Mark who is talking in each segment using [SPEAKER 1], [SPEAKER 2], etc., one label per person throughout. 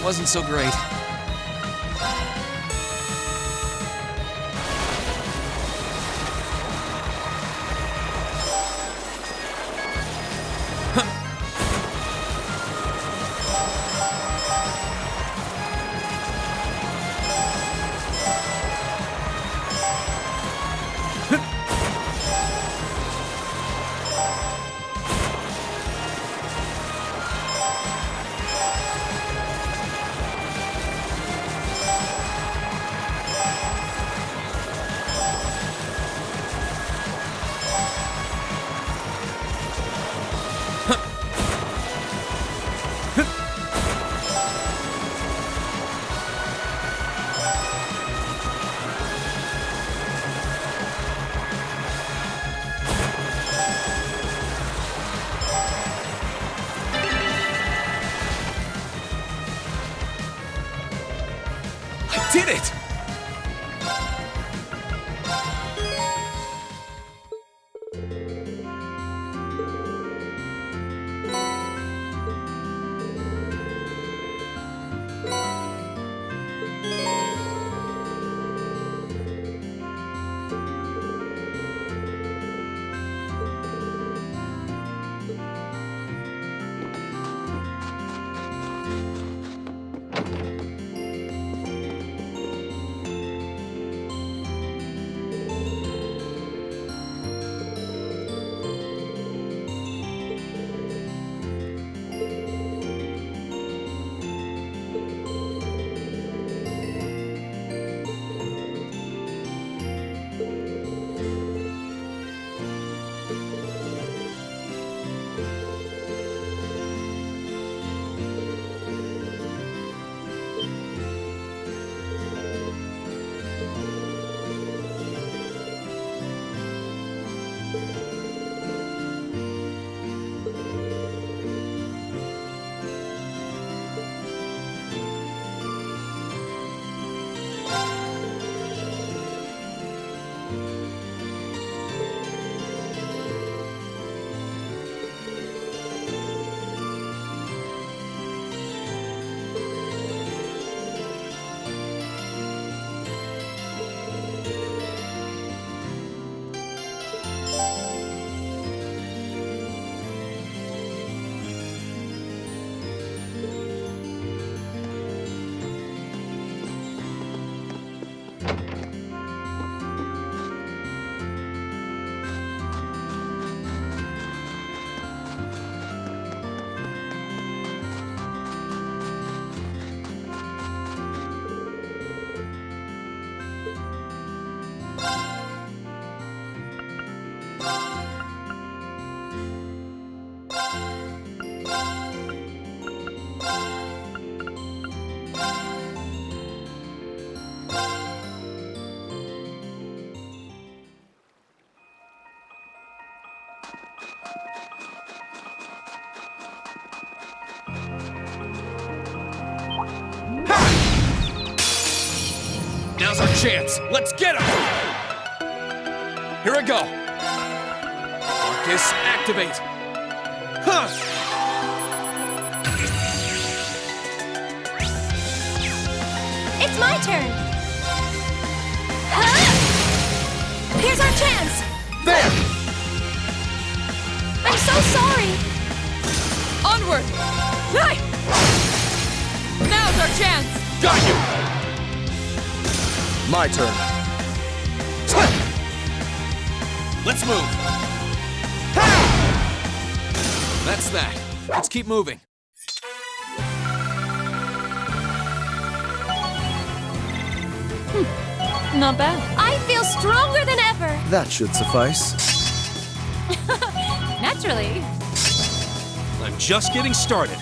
[SPEAKER 1] wasn't so great. Did it! Now's our chance. Let's get him! Here I go. Marcus, activate. Huh!
[SPEAKER 2] It's my turn. Huh? Here's our chance.
[SPEAKER 1] There!
[SPEAKER 2] I'm so sorry.
[SPEAKER 3] Onward! Hi! Now's our chance!
[SPEAKER 1] Got you! My turn. Let's move. That's that. Let's keep moving.
[SPEAKER 3] Not bad.
[SPEAKER 2] I feel stronger than ever.
[SPEAKER 4] That should suffice.
[SPEAKER 3] Naturally.
[SPEAKER 1] I'm just getting started.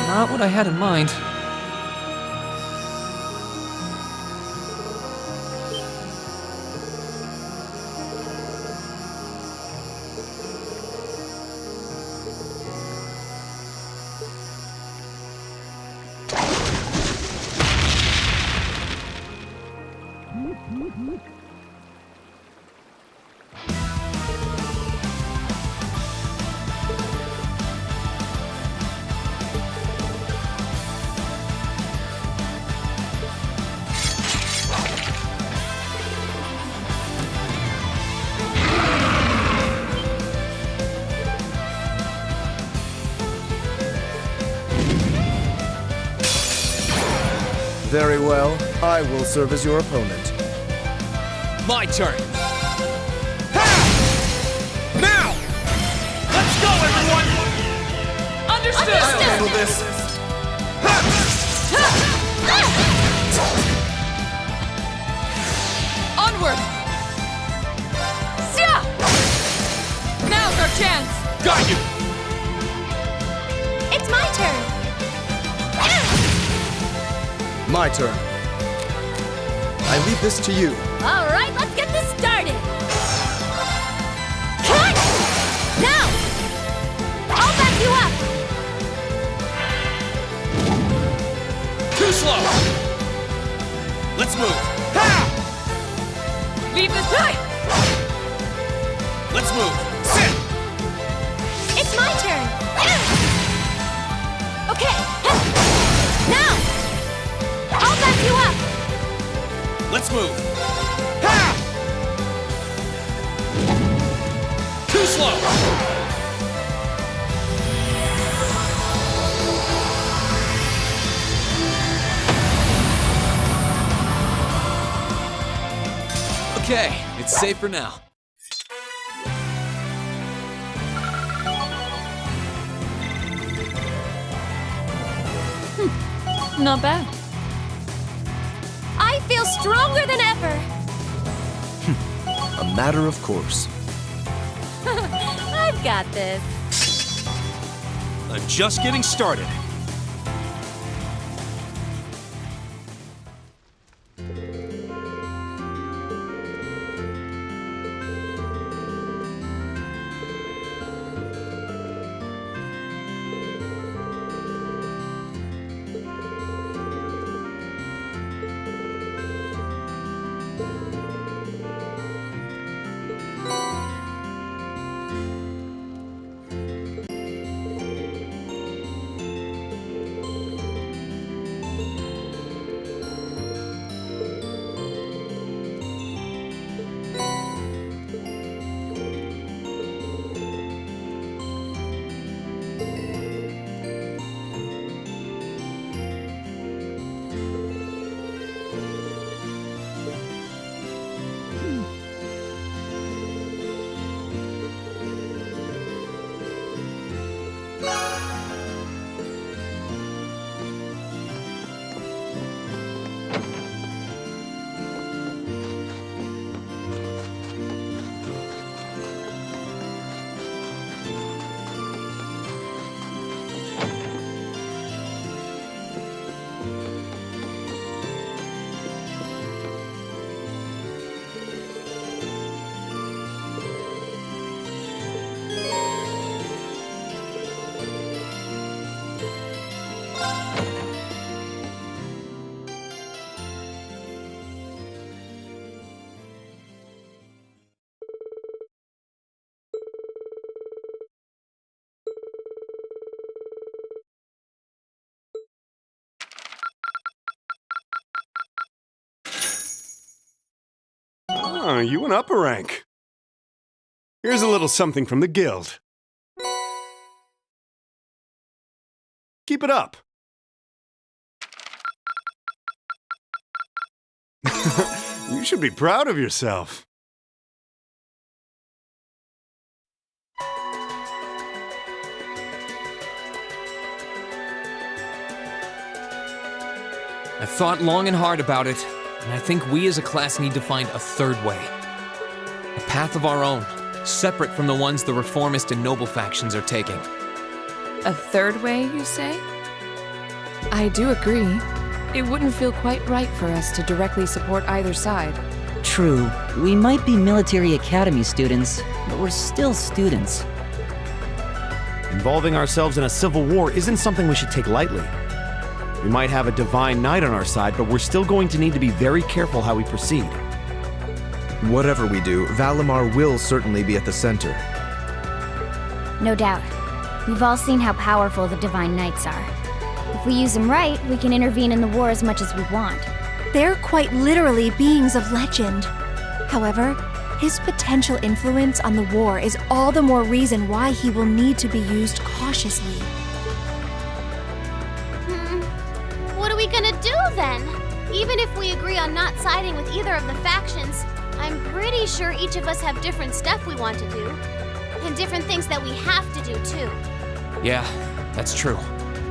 [SPEAKER 4] Not what I had in mind.
[SPEAKER 5] Very well. I will serve as your opponent.
[SPEAKER 1] My turn. Ha! Now! Let's go, everyone!
[SPEAKER 3] Understood!
[SPEAKER 5] I'll handle this.
[SPEAKER 3] Onward! Sia! Now's our chance!
[SPEAKER 1] Got you!
[SPEAKER 2] It's my turn.
[SPEAKER 5] My turn. I leave this to you.
[SPEAKER 2] All right, let's get this started. Cut! Now! I'll back you up.
[SPEAKER 1] Too slow! Let's move! Ha!
[SPEAKER 3] Leave this time!
[SPEAKER 1] Let's move! Sit!
[SPEAKER 2] It's my turn. Okay. Now! I'll back you up.
[SPEAKER 1] Let's move! Ha! Too slow! Okay, it's safe for now.
[SPEAKER 3] Not bad.
[SPEAKER 2] I feel stronger than ever.
[SPEAKER 5] A matter of course.
[SPEAKER 2] I've got this.
[SPEAKER 1] I'm just getting started.
[SPEAKER 6] Oh, you went up a rank. Here's a little something from the guild. Keep it up. You should be proud of yourself.
[SPEAKER 4] I've thought long and hard about it, and I think we as a class need to find a third way. A path of our own, separate from the ones the reformist and noble factions are taking.
[SPEAKER 3] A third way, you say? I do agree. It wouldn't feel quite right for us to directly support either side.
[SPEAKER 7] True, we might be military academy students, but we're still students.
[SPEAKER 8] Involving ourselves in a civil war isn't something we should take lightly. We might have a divine knight on our side, but we're still going to need to be very careful how we proceed.
[SPEAKER 5] Whatever we do, Valimar will certainly be at the center.
[SPEAKER 2] No doubt. We've all seen how powerful the Divine Knights are. If we use them right, we can intervene in the war as much as we want.
[SPEAKER 9] They're quite literally beings of legend. However, his potential influence on the war is all the more reason why he will need to be used cautiously.
[SPEAKER 2] What are we gonna do then? Even if we agree on not siding with either of the factions, I'm pretty sure each of us have different stuff we want to do. And different things that we have to do too.
[SPEAKER 4] Yeah, that's true.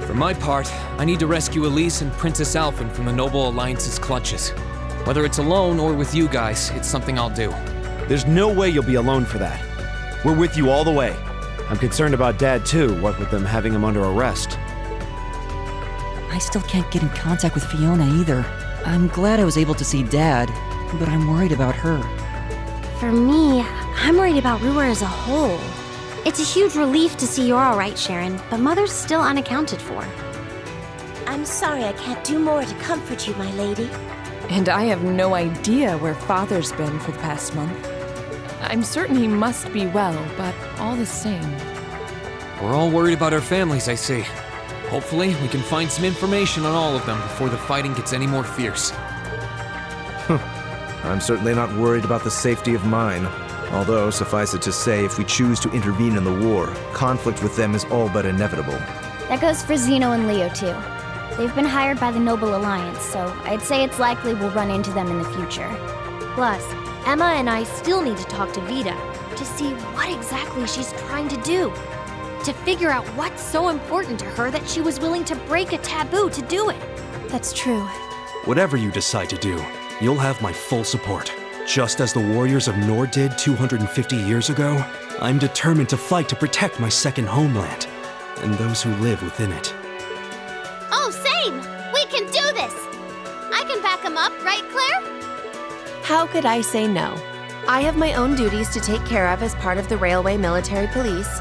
[SPEAKER 4] For my part, I need to rescue Elise and Princess Alphen from the Noble Alliance's clutches. Whether it's alone or with you guys, it's something I'll do.
[SPEAKER 8] There's no way you'll be alone for that. We're with you all the way. I'm concerned about Dad too, what with them having him under arrest.
[SPEAKER 7] I still can't get in contact with Fiona either. I'm glad I was able to see Dad, but I'm worried about her.
[SPEAKER 2] For me, I'm worried about Ruhr as a whole. It's a huge relief to see you're all right, Sharon, but Mother's still unaccounted for.
[SPEAKER 10] I'm sorry I can't do more to comfort you, my lady.
[SPEAKER 3] And I have no idea where Father's been for the past month. I'm certain he must be well, but all the same.
[SPEAKER 4] We're all worried about our families, I see. Hopefully, we can find some information on all of them before the fighting gets any more fierce.
[SPEAKER 5] I'm certainly not worried about the safety of mine. Although, suffice it to say, if we choose to intervene in the war, conflict with them is all but inevitable.
[SPEAKER 2] That goes for Zeno and Leo, too. They've been hired by the Noble Alliance, so I'd say it's likely we'll run into them in the future. Plus, Emma and I still need to talk to Vita to see what exactly she's trying to do. To figure out what's so important to her that she was willing to break a taboo to do it.
[SPEAKER 9] That's true.
[SPEAKER 1] Whatever you decide to do, you'll have my full support. Just as the warriors of Nord did 250 years ago, I'm determined to fight to protect my second homeland, and those who live within it.
[SPEAKER 2] Oh, same! We can do this! I can back him up, right, Claire?
[SPEAKER 9] How could I say no? I have my own duties to take care of as part of the Railway Military Police,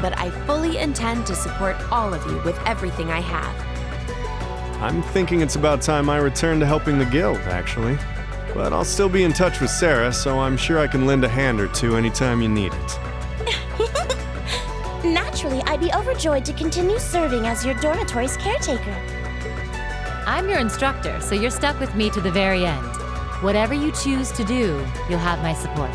[SPEAKER 9] but I fully intend to support all of you with everything I have.
[SPEAKER 6] I'm thinking it's about time I return to helping the guild, actually. But I'll still be in touch with Sarah, so I'm sure I can lend a hand or two anytime you need it.
[SPEAKER 10] Naturally, I'd be overjoyed to continue serving as your dormitory's caretaker.
[SPEAKER 11] I'm your instructor, so you're stuck with me to the very end. Whatever you choose to do, you'll have my support.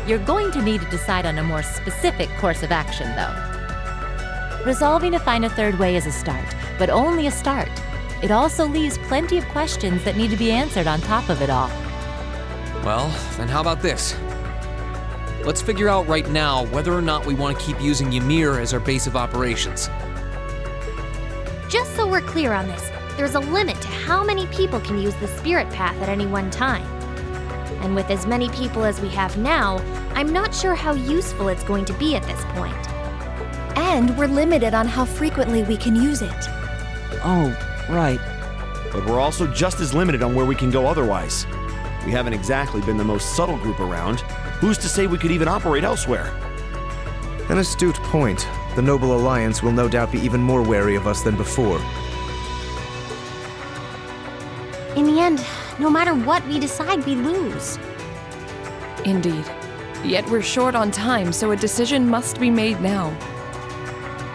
[SPEAKER 11] You're going to need to decide on a more specific course of action, though. Resolving to find a third way is a start, but only a start. It also leaves plenty of questions that need to be answered on top of it all.
[SPEAKER 4] Well, then how about this? Let's figure out right now whether or not we want to keep using Ymir as our base of operations.
[SPEAKER 2] Just so we're clear on this, there's a limit to how many people can use the Spirit Path at any one time. And with as many people as we have now, I'm not sure how useful it's going to be at this point.
[SPEAKER 9] And we're limited on how frequently we can use it.
[SPEAKER 7] Oh, right.
[SPEAKER 8] But we're also just as limited on where we can go otherwise. We haven't exactly been the most subtle group around. Who's to say we could even operate elsewhere?
[SPEAKER 5] An astute point. The Noble Alliance will no doubt be even more wary of us than before.
[SPEAKER 2] In the end, no matter what we decide, we lose.
[SPEAKER 3] Indeed. Yet we're short on time, so a decision must be made now.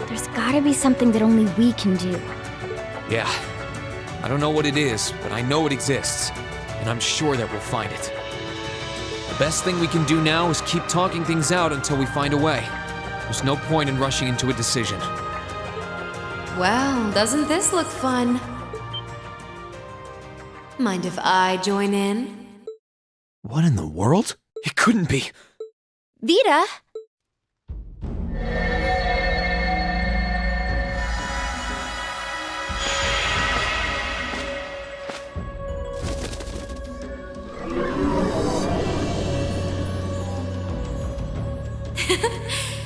[SPEAKER 2] There's gotta be something that only we can do.
[SPEAKER 4] Yeah. I don't know what it is, but I know it exists, and I'm sure that we'll find it. The best thing we can do now is keep talking things out until we find a way. There's no point in rushing into a decision.
[SPEAKER 9] Well, doesn't this look fun? Mind if I join in?
[SPEAKER 4] What in the world? It couldn't be.
[SPEAKER 2] Vita!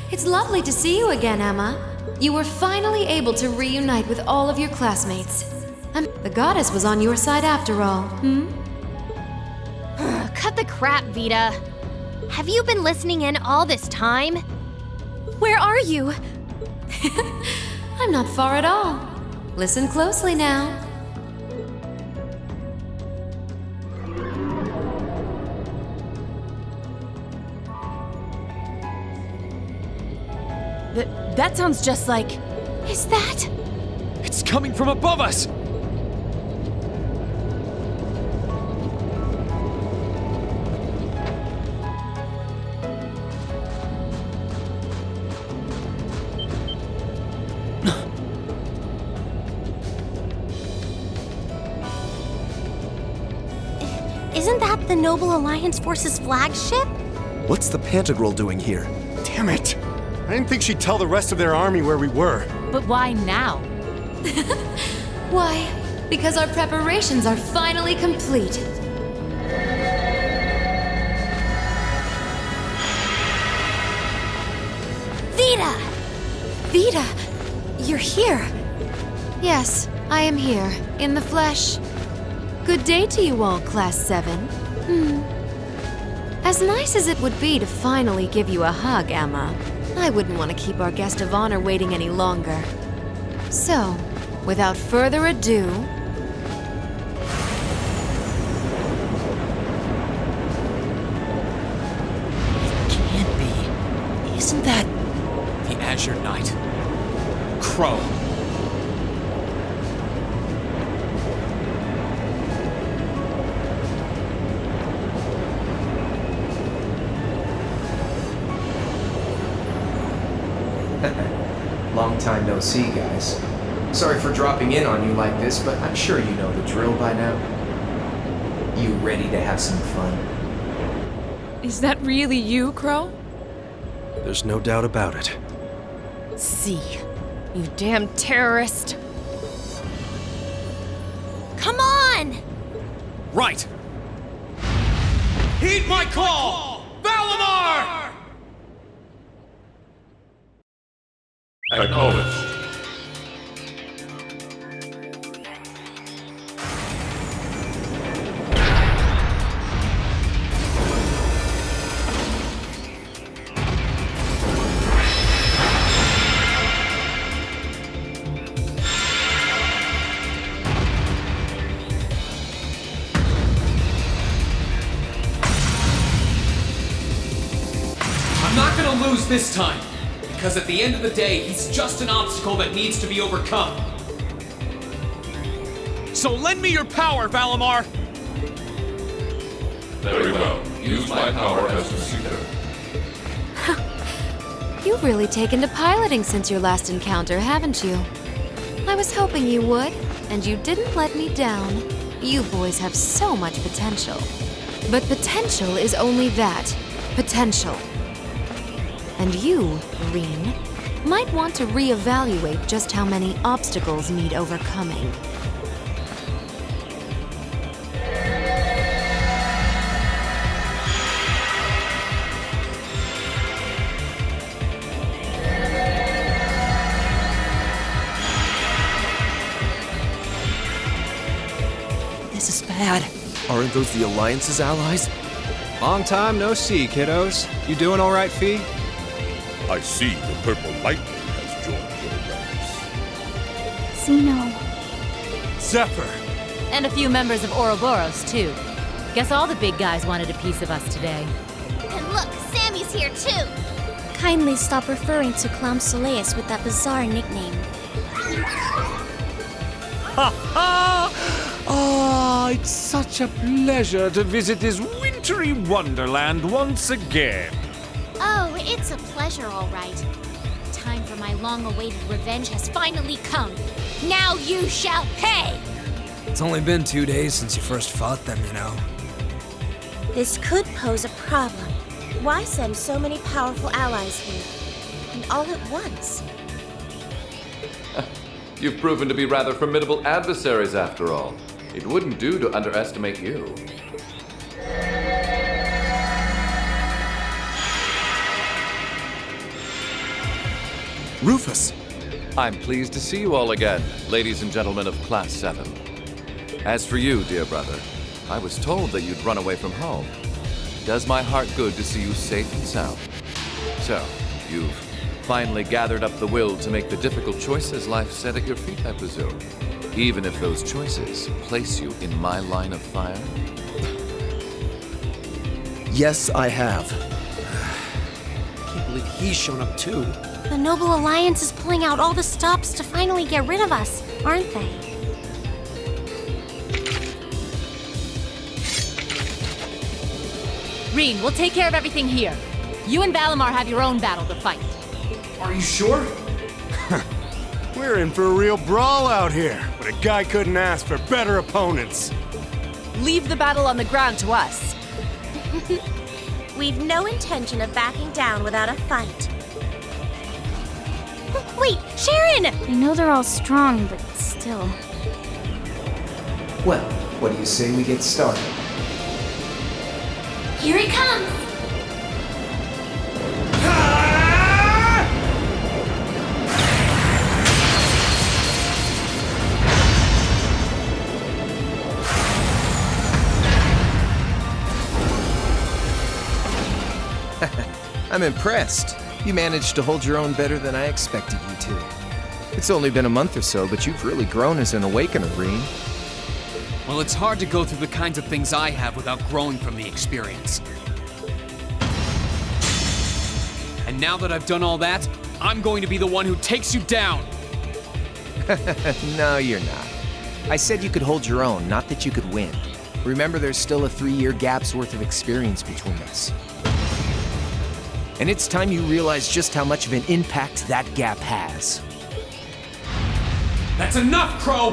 [SPEAKER 9] It's lovely to see you again, Emma. You were finally able to reunite with all of your classmates. The goddess was on your side after all,
[SPEAKER 2] Cut the crap, Vita. Have you been listening in all this time? Where are you?
[SPEAKER 9] I'm not far at all. Listen closely now.
[SPEAKER 2] That sounds just like... Is that...
[SPEAKER 4] It's coming from above us!
[SPEAKER 10] Isn't that the Noble Alliance Force's flagship?
[SPEAKER 5] What's the Pantagruel doing here?
[SPEAKER 6] Damn it! I didn't think she'd tell the rest of their army where we were.
[SPEAKER 11] But why now?
[SPEAKER 9] Why? Because our preparations are finally complete.
[SPEAKER 10] Vita!
[SPEAKER 9] Vita, you're here. Yes, I am here, in the flesh. Good day to you all, Class 7. As nice as it would be to finally give you a hug, Emma, I wouldn't want to keep our guest of honor waiting any longer. So, without further ado...
[SPEAKER 7] Can't be. Isn't that...
[SPEAKER 4] The Azure Knight. Crow.
[SPEAKER 12] Long time no see, guys. Sorry for dropping in on you like this, but I'm sure you know the drill by now. You ready to have some fun?
[SPEAKER 3] Is that really you, Crow?
[SPEAKER 1] There's no doubt about it.
[SPEAKER 2] See, you damn terrorist.
[SPEAKER 10] Come on!
[SPEAKER 4] Right! Heed my call! Valimar!
[SPEAKER 13] Acknowledged.
[SPEAKER 4] I'm not gonna lose this time! Because at the end of the day, he's just an obstacle that needs to be overcome. So lend me your power, Valimar!
[SPEAKER 13] Very well. Use my power as you see fit.
[SPEAKER 9] You've really taken to piloting since your last encounter, haven't you? I was hoping you would, and you didn't let me down. You boys have so much potential. But potential is only that, potential. And you, Reen, might want to reevaluate just how many obstacles need overcoming.
[SPEAKER 7] This is bad.
[SPEAKER 5] Aren't those the Alliance's allies?
[SPEAKER 14] Long time no see, kiddos. You doing all right, Fee?
[SPEAKER 13] I see the purple lightning has joined your ranks.
[SPEAKER 10] Zeno.
[SPEAKER 6] Zephyr!
[SPEAKER 11] And a few members of Ouroboros, too. Guess all the big guys wanted a piece of us today.
[SPEAKER 10] And look, Sammy's here too! Kindly stop referring to Clown Soleus with that bizarre nickname.
[SPEAKER 15] Ha ha! Ah, it's such a pleasure to visit this winter victory wonderland once again.
[SPEAKER 10] Oh, it's a pleasure, all right. The time for my long-awaited revenge has finally come. Now you shall pay!
[SPEAKER 16] It's only been 2 days since you first fought them, you know.
[SPEAKER 17] This could pose a problem. Why send so many powerful allies here? And all at once?
[SPEAKER 18] You've proven to be rather formidable adversaries after all. It wouldn't do to underestimate you.
[SPEAKER 5] Rufus!
[SPEAKER 18] I'm pleased to see you all again, ladies and gentlemen of Class 7. As for you, dear brother, I was told that you'd run away from home. It does my heart good to see you safe and sound. So, you've finally gathered up the will to make the difficult choices life set at your feet, I presume. Even if those choices place you in my line of fire?
[SPEAKER 5] Yes, I have.
[SPEAKER 16] Can't believe he's shown up too.
[SPEAKER 10] The Noble Alliance is pulling out all the stops to finally get rid of us, aren't they?
[SPEAKER 11] Reen, we'll take care of everything here. You and Valimar have your own battle to fight.
[SPEAKER 12] Are you sure?
[SPEAKER 6] We're in for a real brawl out here, but a guy couldn't ask for better opponents.
[SPEAKER 19] Leave the battle on the ground to us.
[SPEAKER 17] We've no intention of backing down without a fight.
[SPEAKER 10] Wait, Sharon! I know they're all strong, but still.
[SPEAKER 12] Well, what do you say we get started?
[SPEAKER 10] Here it comes!
[SPEAKER 12] I'm impressed. You managed to hold your own better than I expected you to. It's only been a month or so, but you've really grown as an Awakener, Reen.
[SPEAKER 4] Well, it's hard to go through the kinds of things I have without growing from the experience. And now that I've done all that, I'm going to be the one who takes you down!
[SPEAKER 12] No, you're not. I said you could hold your own, not that you could win. Remember, there's still a 3-year gap's worth of experience between us. And it's time you realize just how much of an impact that gap has.
[SPEAKER 4] That's enough, Crow!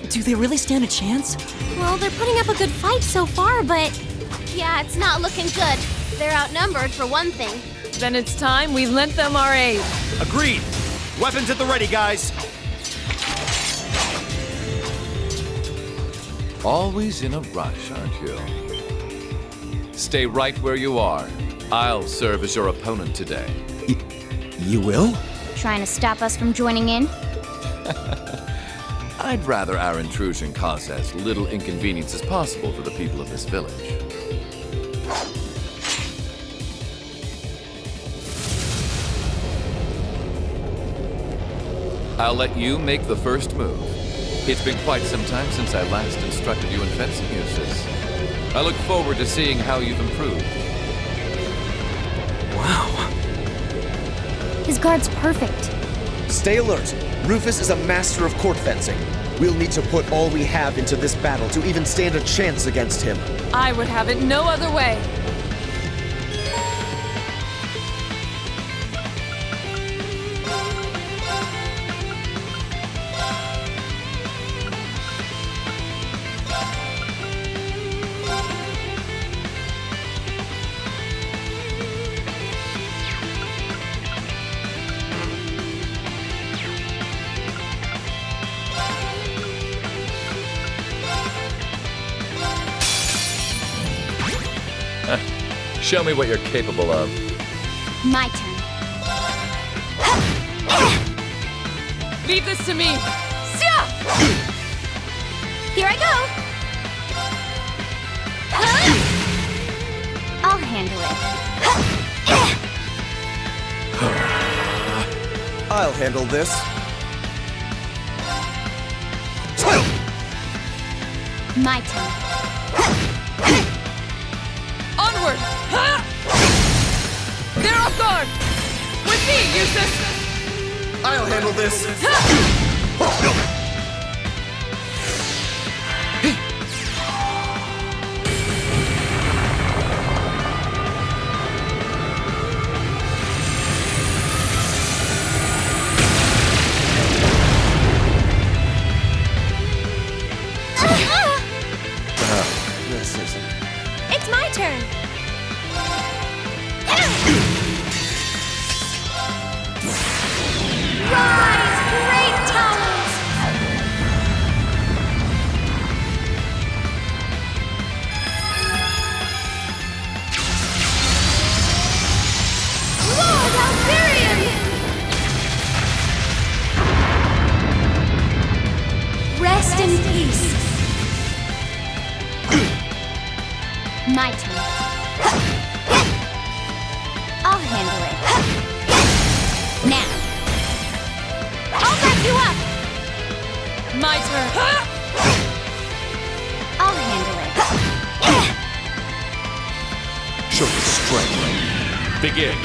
[SPEAKER 7] Do they really stand a chance?
[SPEAKER 10] Well, they're putting up a good fight so far, but... Yeah, it's not looking good. They're outnumbered, for one thing.
[SPEAKER 19] Then it's time we lent them our aid.
[SPEAKER 8] Agreed. Weapons at the ready, guys.
[SPEAKER 18] Always in a rush, aren't you? Stay right where you are. I'll serve as your opponent today.
[SPEAKER 5] You will?
[SPEAKER 2] Trying to stop us from joining in?
[SPEAKER 18] I'd rather our intrusion cause as little inconvenience as possible for the people of this village. I'll let you make the first move. It's been quite some time since I last instructed you in fencing uses. I look forward to seeing how you've improved.
[SPEAKER 5] Wow.
[SPEAKER 2] His guard's perfect.
[SPEAKER 5] Stay alert. Rufus is a master of court fencing. We'll need to put all we have into this battle to even stand a chance against him.
[SPEAKER 19] I would have it no other way.
[SPEAKER 18] Show me what you're capable of.
[SPEAKER 2] My turn.
[SPEAKER 19] Leave this to me.
[SPEAKER 10] Here I go!
[SPEAKER 2] I'll handle it.
[SPEAKER 5] I'll handle this.
[SPEAKER 2] My turn.
[SPEAKER 19] Onward! They're Off guard! With me, Eustace!
[SPEAKER 5] I'll handle this.
[SPEAKER 8] This isn't.
[SPEAKER 17] It's my turn.
[SPEAKER 10] Rise, great towers! Lord Alvarian! Rest in peace.
[SPEAKER 2] My turn. I'll handle it. Now.
[SPEAKER 10] I'll back you up!
[SPEAKER 19] My turn!
[SPEAKER 2] I'll handle it.
[SPEAKER 13] Show your strength. Begin.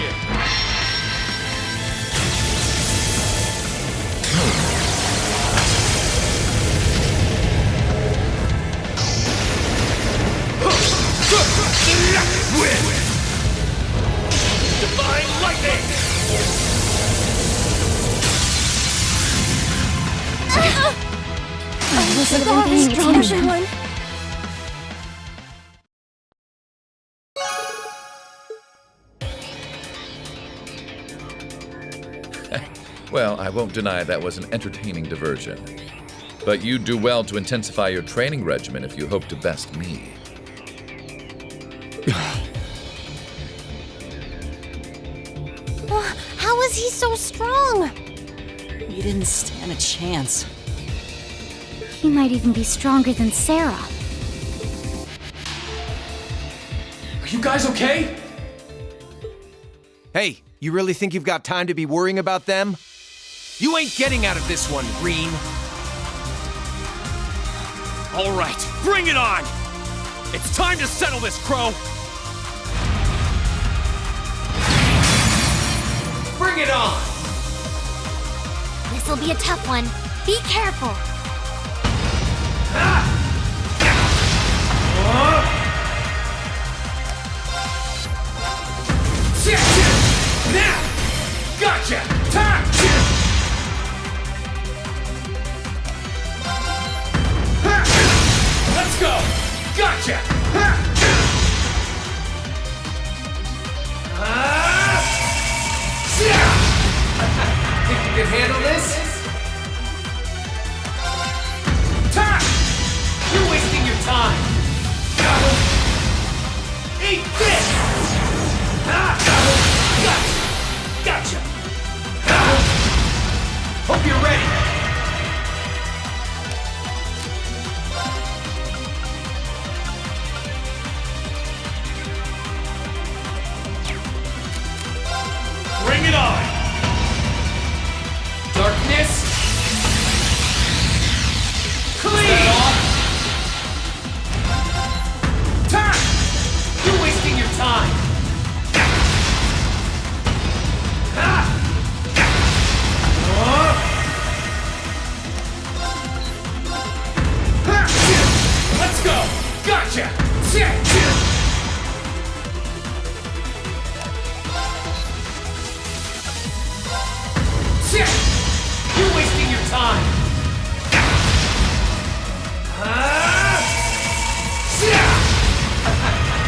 [SPEAKER 13] Divine lightning!
[SPEAKER 2] I wasn't even paying attention.
[SPEAKER 18] Well, I won't deny that was an entertaining diversion. But you'd do well to intensify your training regimen if you hope to best me.
[SPEAKER 17] How is he so strong?
[SPEAKER 7] You didn't stand a chance.
[SPEAKER 2] He might even be stronger than Sarah.
[SPEAKER 4] Are you guys okay?
[SPEAKER 12] Hey, you really think you've got time to be worrying about them? You ain't getting out of this one, Green.
[SPEAKER 15] All right, bring it on! It's time to settle this, Crow!
[SPEAKER 12] Bring it on!
[SPEAKER 10] This'll be a tough one. Be careful.
[SPEAKER 15] Now! Gotcha! Time! Let's go! Gotcha!
[SPEAKER 12] Think you can handle this?
[SPEAKER 15] Time! You're wasting your time! Eat this! Gotcha!
[SPEAKER 12] Hope you're ready.
[SPEAKER 15] Bring it on!
[SPEAKER 12] Darkness.
[SPEAKER 15] Clean! Time! You're wasting your time! Let's go! Gotcha! You're wasting your time!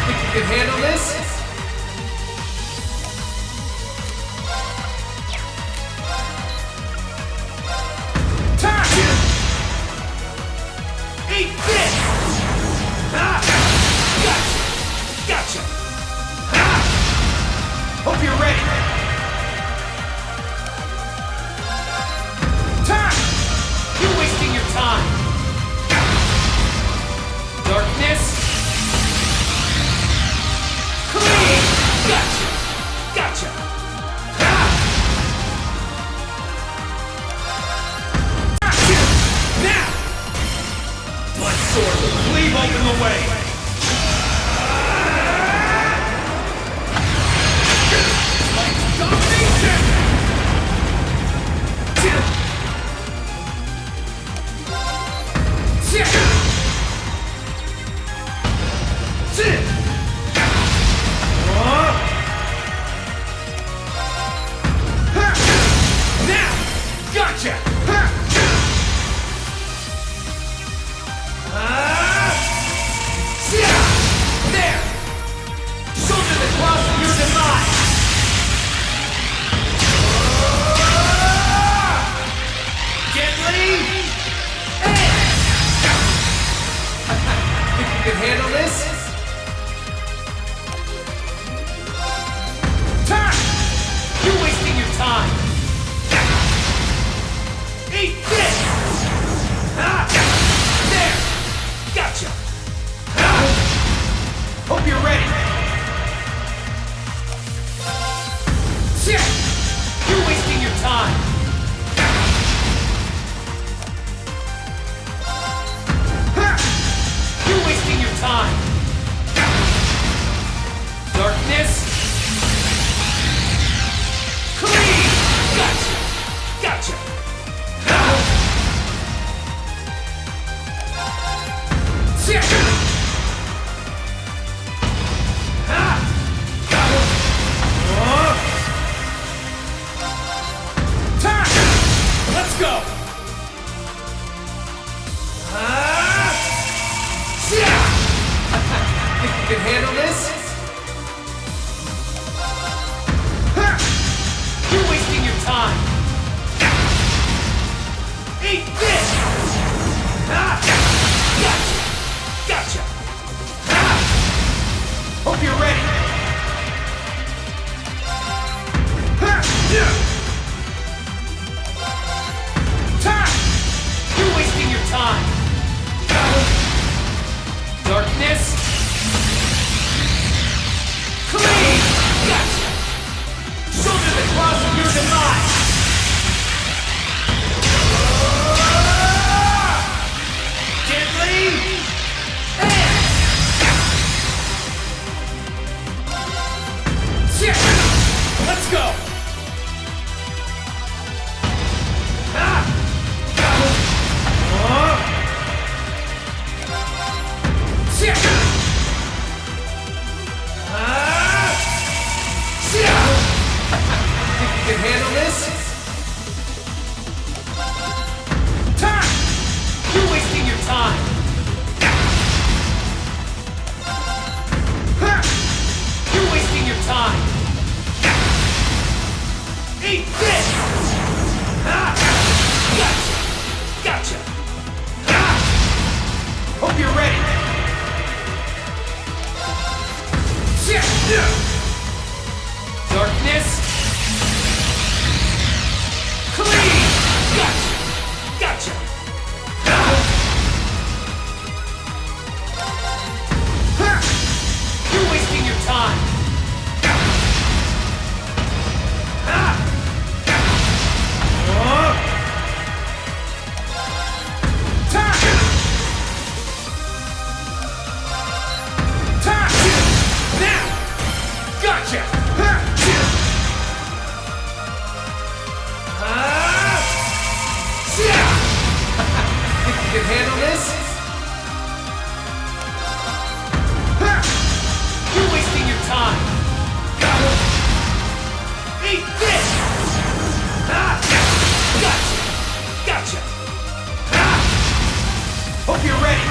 [SPEAKER 12] Think you can handle this?
[SPEAKER 15] Eat this! Gotcha!
[SPEAKER 12] Hope you're ready.
[SPEAKER 15] Hope you're ready. Shit! You're wasting your time. You're wasting your time. Darkness. Clean! Gotcha! Gotcha! Shit! Let's go! Think you can handle this? You're wasting your time. Eat this! Gotcha! Hope you're ready. You're wasting your time. Darkness. Clean! Gotcha! Shoulder the cross of your demise! Gently! And... Shit! Let's go! Shit! Think you can handle this? Time! You're wasting your time. You're wasting your time. Eat this! Gotcha! Hope you're ready. Shit! Darkness. Clean! Gotcha! You're wasting your time. Now! Gotcha! Think you can handle this? You're wasting your time. Eat this! Gotcha! Hope you're ready.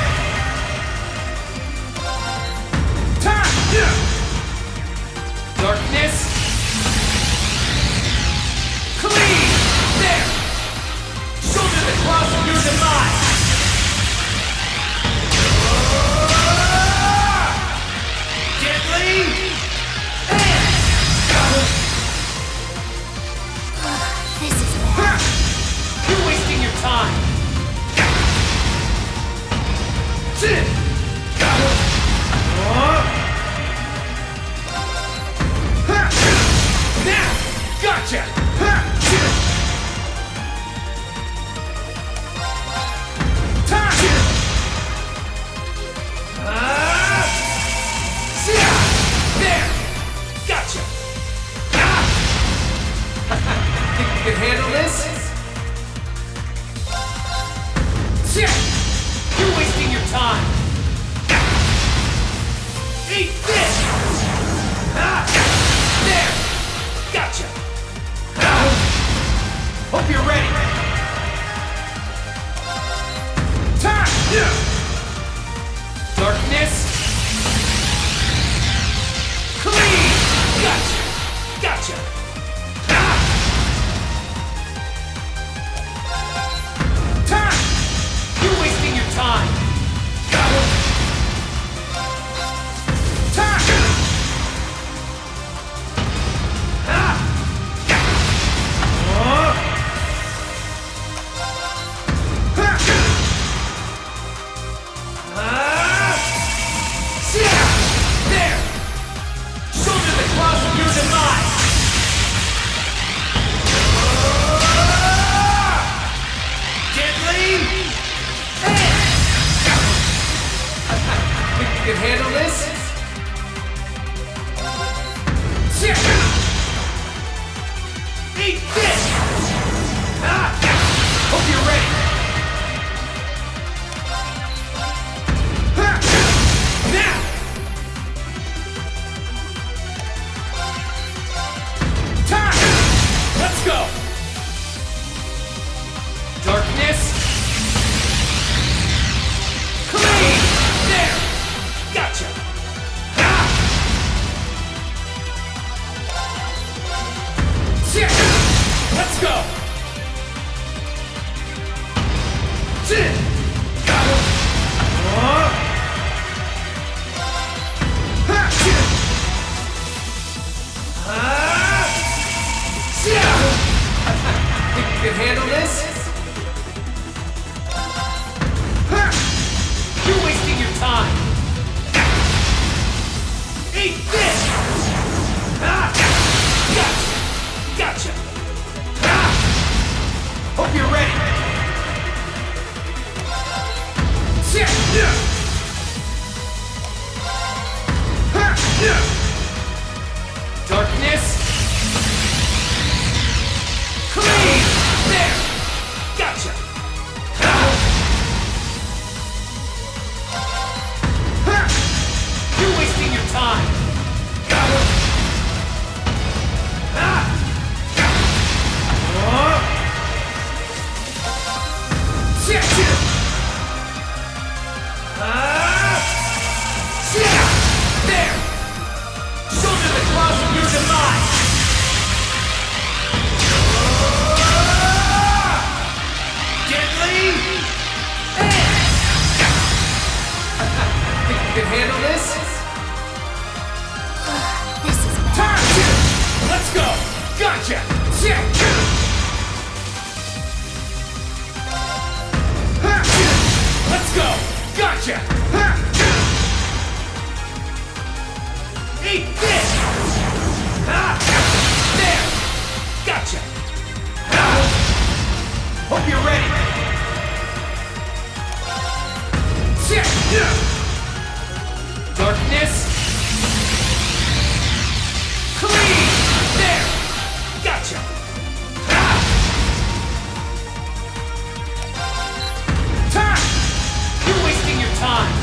[SPEAKER 15] Darkness. Clean! There! Shoulder the cross of your demise! Gently! And...
[SPEAKER 10] This is bad.
[SPEAKER 15] You're wasting your time. Sit! Now! Gotcha! There! Gotcha! Think you can handle this? Shit! You're wasting your time. Eat this! There! Gotcha! Hope you're ready. Darkness. Clean! Gotcha! You're wasting your time. go!
[SPEAKER 4] Think you can handle this?
[SPEAKER 15] You're wasting your time! Eat this! Gotcha! Hope you're ready!
[SPEAKER 4] Darkness!
[SPEAKER 15] Clean! There! Gotcha! You're wasting your time! There! Shoulder the cross of your demise! Deadly!
[SPEAKER 4] Think you can handle this?
[SPEAKER 10] This is bad.
[SPEAKER 15] Turn! Let's go! Gotcha! Let's go! Gotcha! Eat this! There! Gotcha! Hope you're ready!
[SPEAKER 4] Darkness!
[SPEAKER 15] Clean! There! Gotcha! Turn! You're wasting your time!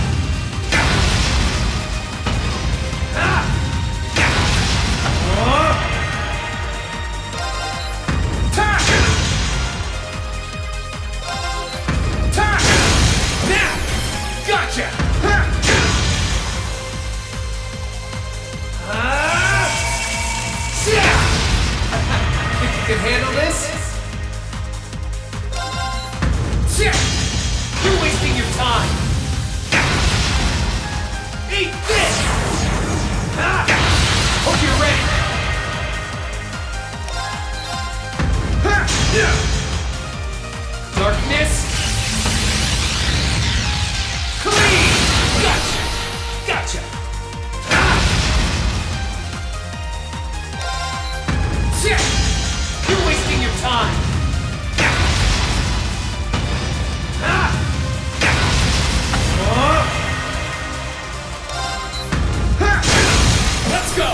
[SPEAKER 15] Turn! Now! Gotcha!
[SPEAKER 4] Think you can handle this?
[SPEAKER 15] You're wasting your time! Eat this! Hope you're ready!
[SPEAKER 4] Darkness!
[SPEAKER 15] Clean! Gotcha! You're wasting your time! Let's go!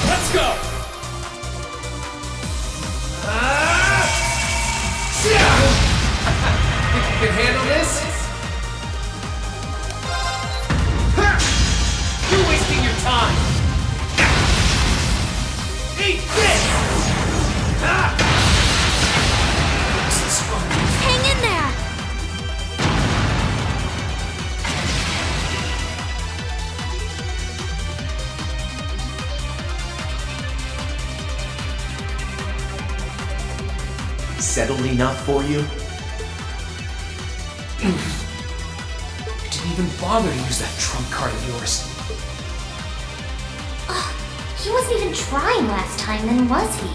[SPEAKER 15] Let's go!
[SPEAKER 4] Think you can handle this?
[SPEAKER 15] You're wasting your time! Eat this!
[SPEAKER 10] Hang in there!
[SPEAKER 12] Settled enough for you?
[SPEAKER 4] You didn't even bother to use that trump card of yours.
[SPEAKER 10] He wasn't even trying last time, then was he?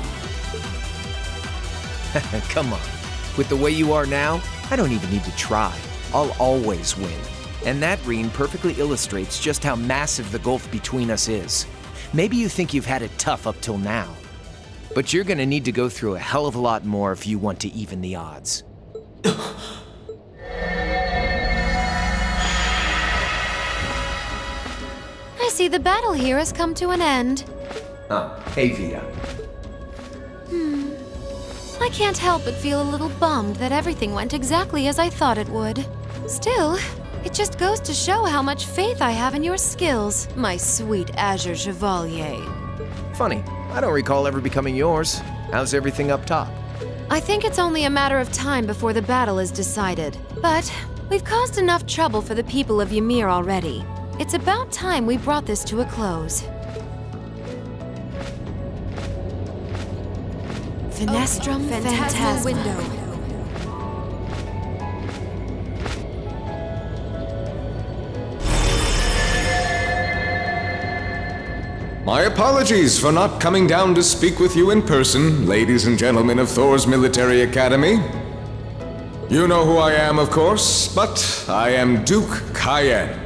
[SPEAKER 12] Come on. With the way you are now, I don't even need to try. I'll always win. And that ring perfectly illustrates just how massive the gulf between us is. Maybe you think you've had it tough up till now. But you're gonna need to go through a hell of a lot more if you want to even the odds.
[SPEAKER 9] I see the battle here has come to an end.
[SPEAKER 12] Hey Vita.
[SPEAKER 9] I can't help but feel a little bummed that everything went exactly as I thought it would. Still, it just goes to show how much faith I have in your skills, my sweet Azure Chevalier.
[SPEAKER 12] Funny, I don't recall ever becoming yours. How's everything up top?
[SPEAKER 9] I think it's only a matter of time before the battle is decided. But we've caused enough trouble for the people of Ymir already. It's about time we brought this to a close. Finestrum Phantasma window.
[SPEAKER 20] My apologies for not coming down to speak with you in person, ladies and gentlemen of Thor's Military Academy. You know who I am, of course, but I am Duke Cayenne,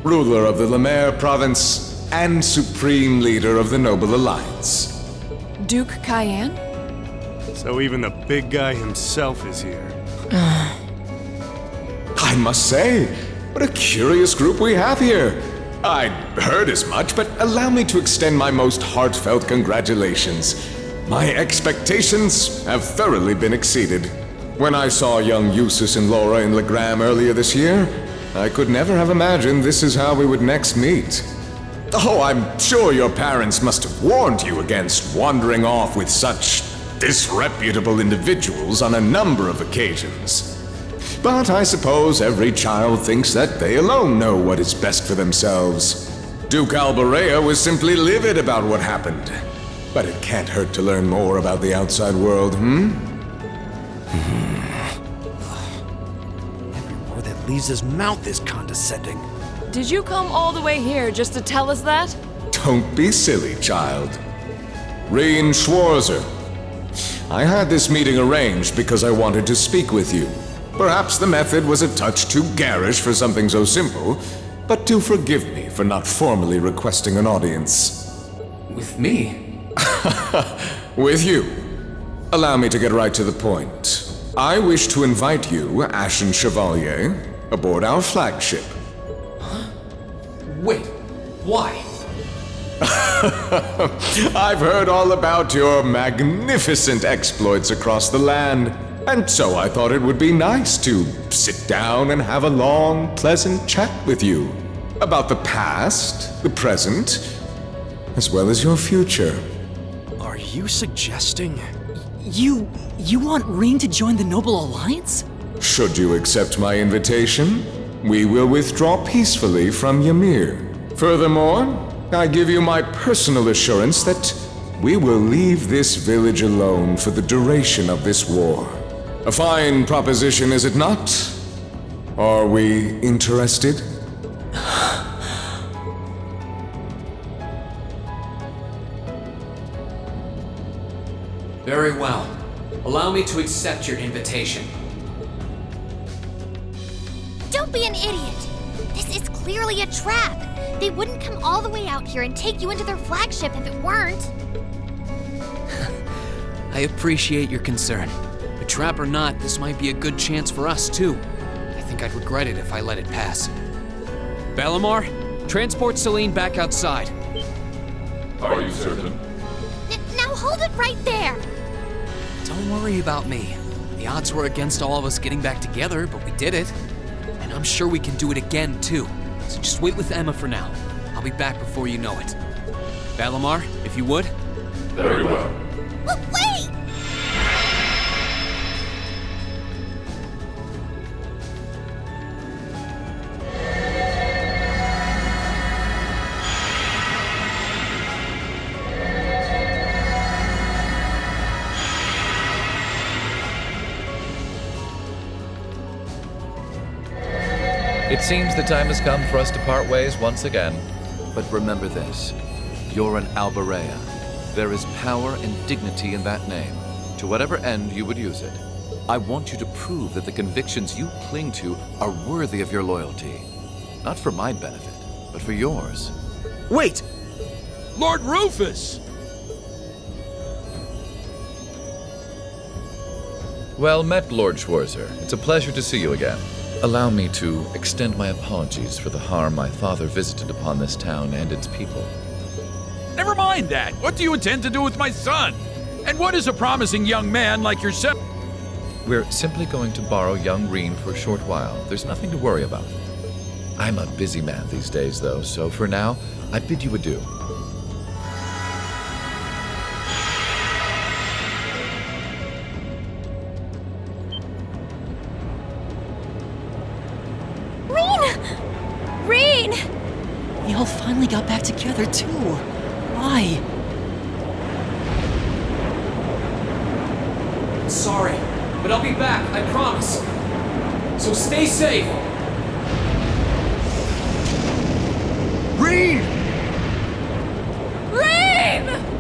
[SPEAKER 20] ruler of the Lemaire province and supreme leader of the Noble Alliance.
[SPEAKER 3] Duke Cayenne?
[SPEAKER 6] So even the big guy himself is here.
[SPEAKER 20] I must say, what a curious group we have here. I'd heard as much, but allow me to extend my most heartfelt congratulations. My expectations have thoroughly been exceeded. When I saw young Eustace and Laura in Legram earlier this year, I could never have imagined this is how we would next meet. Oh, I'm sure your parents must have warned you against wandering off with such disreputable individuals on a number of occasions. But I suppose every child thinks that they alone know what is best for themselves. Duke Alberea was simply livid about what happened. But it can't hurt to learn more about the outside world,
[SPEAKER 8] Every word that leaves his mouth is condescending.
[SPEAKER 19] Did you come all the way here just to tell us that?
[SPEAKER 20] Don't be silly, child. Reen Schwarzer. I had this meeting arranged because I wanted to speak with you. Perhaps the method was a touch too garish for something so simple, but do forgive me for not formally requesting an audience.
[SPEAKER 4] With me?
[SPEAKER 20] With you. Allow me to get right to the point. I wish to invite you, Ashen Chevalier, aboard our flagship.
[SPEAKER 4] Wait, why?
[SPEAKER 20] I've heard all about your magnificent exploits across the land, and so I thought it would be nice to sit down and have a long, pleasant chat with you about the past, the present, as well as your future.
[SPEAKER 8] Are you suggesting?
[SPEAKER 7] You want Reen to join the Noble Alliance?
[SPEAKER 20] Should you accept my invitation, we will withdraw peacefully from Ymir. Furthermore, I give you my personal assurance that we will leave this village alone for the duration of this war. A fine proposition, is it not? Are we interested?
[SPEAKER 4] Very well. Allow me to accept your invitation.
[SPEAKER 10] Don't be an idiot! This is clearly a trap! They wouldn't come all the way out here and take you into their flagship if it weren't.
[SPEAKER 4] I appreciate your concern. But trap or not, this might be a good chance for us, too. I think I'd regret it if I let it pass. Balamar, transport Celine back outside.
[SPEAKER 13] Are you certain?
[SPEAKER 10] Now hold it right there!
[SPEAKER 4] Don't worry about me. The odds were against all of us getting back together, but we did it. And I'm sure we can do it again, too. So just wait with Emma for now. I'll be back before you know it. Balamar, if you would.
[SPEAKER 13] Very well.
[SPEAKER 10] Wait!
[SPEAKER 18] It seems the time has come for us to part ways once again. But remember this. You're an Alberea. There is power and dignity in that name, to whatever end you would use it. I want you to prove that the convictions you cling to are worthy of your loyalty. Not for my benefit, but for yours.
[SPEAKER 8] Wait!
[SPEAKER 15] Lord Rufus!
[SPEAKER 18] Well met, Lord Schwarzer. It's a pleasure to see you again. Allow me to extend my apologies for the harm my father visited upon this town and its people.
[SPEAKER 15] Never mind that. What do you intend to do with my son? And what is a promising young man like yourself?
[SPEAKER 18] We're simply going to borrow young Reen for a short while. There's nothing to worry about. I'm a busy man these days, though, so for now, I bid you adieu.
[SPEAKER 19] Reen!
[SPEAKER 7] We all finally got back together, too. Why?
[SPEAKER 4] but I'll be back, I promise. So stay safe.
[SPEAKER 20] Green!
[SPEAKER 19] Green!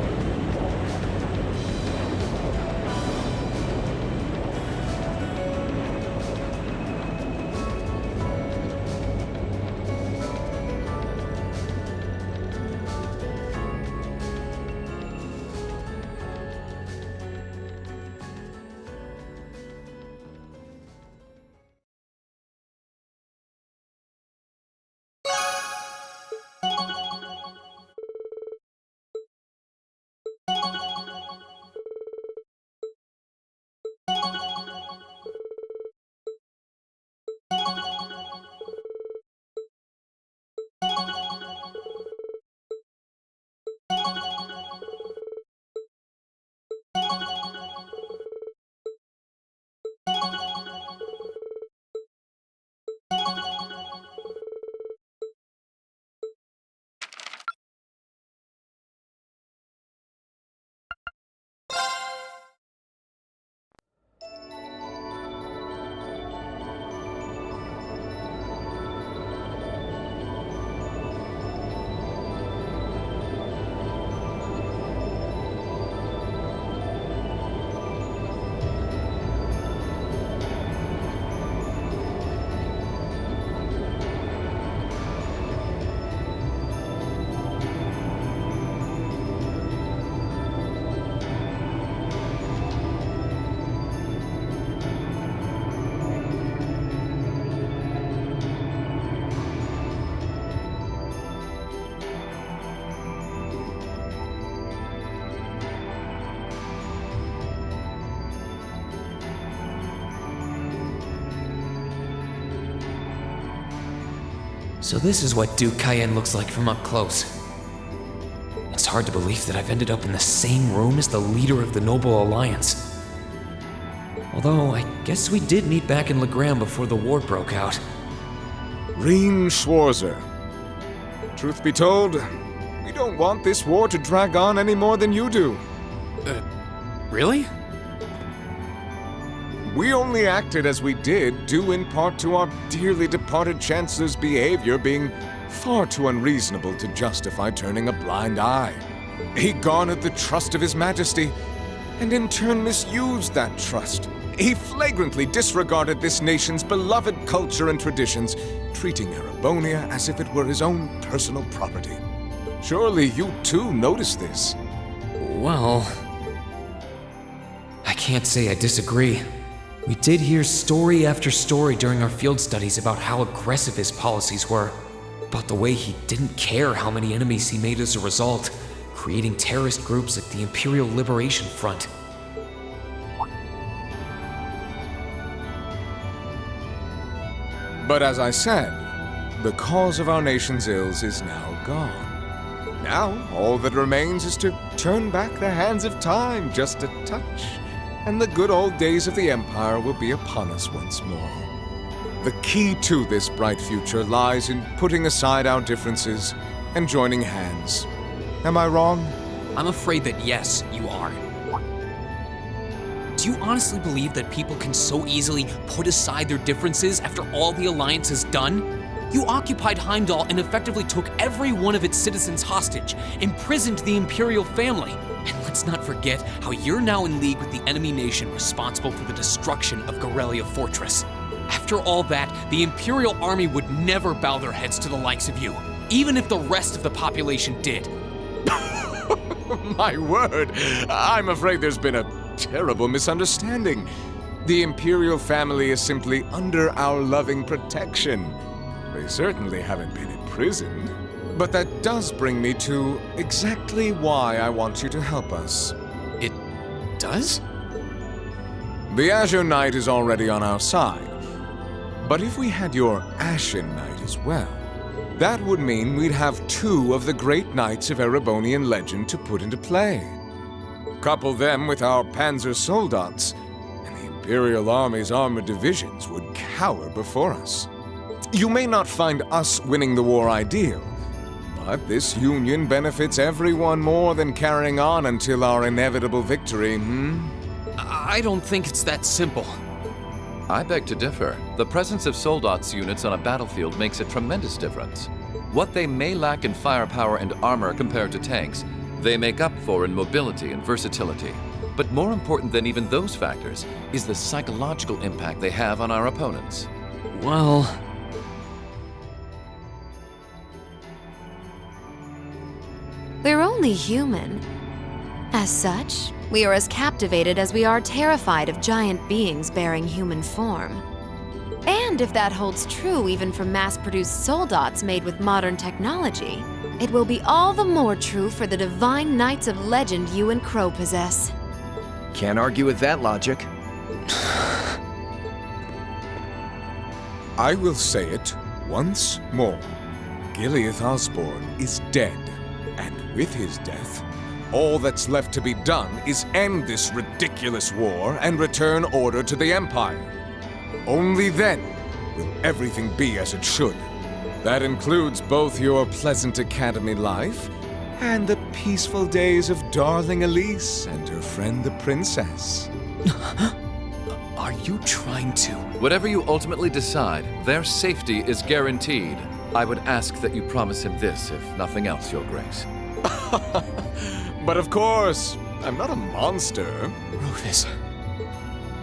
[SPEAKER 4] So this is what Duke Cayenne looks like from up close. It's hard to believe that I've ended up in the same room as the leader of the Noble Alliance. Although, I guess we did meet back in Legram before the war broke out.
[SPEAKER 20] Reen Schwarzer. Truth be told, we don't want this war to drag on any more than you do.
[SPEAKER 4] Really?
[SPEAKER 20] We only acted as we did, due in part to our dearly departed Chancellor's behavior being far too unreasonable to justify turning a blind eye. He garnered the trust of His Majesty, and in turn misused that trust. He flagrantly disregarded this nation's beloved culture and traditions, treating Erebonia as if it were his own personal property. Surely you too noticed this.
[SPEAKER 4] Well, I can't say I disagree. We did hear story after story during our field studies about how aggressive his policies were, about the way he didn't care how many enemies he made as a result, creating terrorist groups like the Imperial Liberation Front.
[SPEAKER 20] But as I said, the cause of our nation's ills is now gone. Now, all that remains is to turn back the hands of time just a touch, and the good old days of the Empire will be upon us once more. The key to this bright future lies in putting aside our differences and joining hands. Am I wrong?
[SPEAKER 4] I'm afraid that yes, you are. Do you honestly believe that people can so easily put aside their differences after all the Alliance has done? You occupied Heimdall and effectively took every one of its citizens hostage, imprisoned the Imperial family. And let's not forget how you're now in league with the enemy nation responsible for the destruction of Gorelia Fortress. After all that, the Imperial army would never bow their heads to the likes of you, even if the rest of the population did.
[SPEAKER 20] My word, I'm afraid there's been a terrible misunderstanding. The Imperial family is simply under our loving protection. They certainly haven't been imprisoned. But that does bring me to exactly why I want you to help us.
[SPEAKER 4] It does?
[SPEAKER 20] The Azure Knight is already on our side. But if we had your Ashen Knight as well, that would mean we'd have two of the great knights of Erebonian legend to put into play. Couple them with our Panzer Soldats, and the Imperial Army's armored divisions would cower before us. You may not find us winning the war ideal, but this union benefits everyone more than carrying on until our inevitable victory,
[SPEAKER 4] I don't think it's that simple.
[SPEAKER 18] I beg to differ. The presence of soldats units on a battlefield makes a tremendous difference. What they may lack in firepower and armor compared to tanks, they make up for in mobility and versatility. But more important than even those factors is the psychological impact they have on our opponents.
[SPEAKER 4] Well...
[SPEAKER 9] We're only human. As such, we are as captivated as we are terrified of giant beings bearing human form. And if that holds true even for mass-produced soldats made with modern technology, it will be all the more true for the divine knights of legend you and Crow possess.
[SPEAKER 12] Can't argue with that logic.
[SPEAKER 20] I will say it once more. Gileath Osborne is dead, and with his death, all that's left to be done is end this ridiculous war and return order to the Empire. Only then will everything be as it should. That includes both your pleasant academy life and the peaceful days of darling Elise and her friend the princess.
[SPEAKER 4] Are you trying to...
[SPEAKER 18] Whatever you ultimately decide, their safety is guaranteed. I would ask that you promise him this, if nothing else, Your Grace.
[SPEAKER 20] But of course, I'm not a monster.
[SPEAKER 4] Rufus...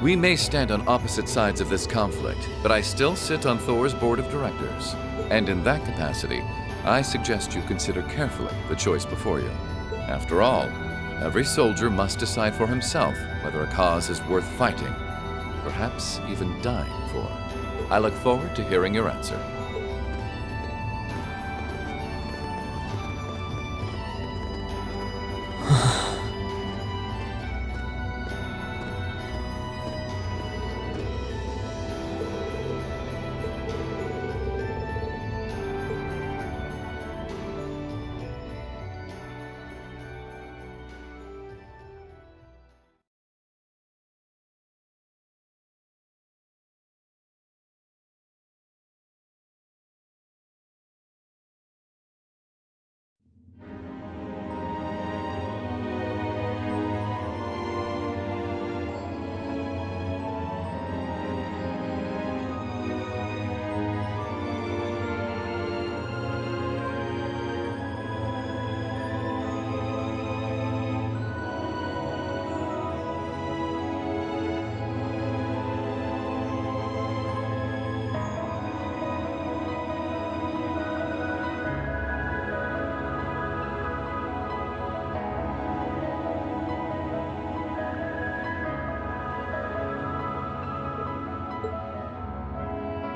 [SPEAKER 18] We may stand on opposite sides of this conflict, but I still sit on Thor's board of directors. And in that capacity, I suggest you consider carefully the choice before you. After all, every soldier must decide for himself whether a cause is worth fighting, perhaps even dying for. I look forward to hearing your answer.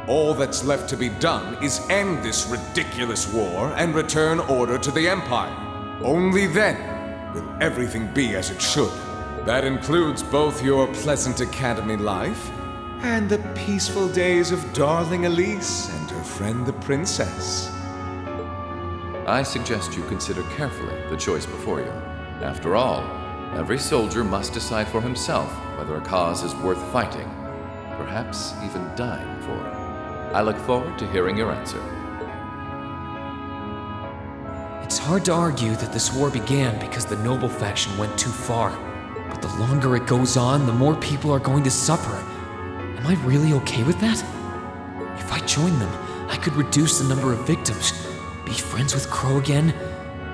[SPEAKER 20] All that's left to be done is end this ridiculous war and return order to the Empire. Only then will everything be as it should. That includes both your pleasant academy life and the peaceful days of darling Elise and her friend the princess.
[SPEAKER 18] I suggest you consider carefully the choice before you. After all, every soldier must decide for himself whether a cause is worth fighting, perhaps even dying for. I look forward to hearing your answer.
[SPEAKER 4] It's hard to argue that this war began because the noble faction went too far. But the longer it goes on, the more people are going to suffer. Am I really okay with that? If I join them, I could reduce the number of victims, be friends with Crow again,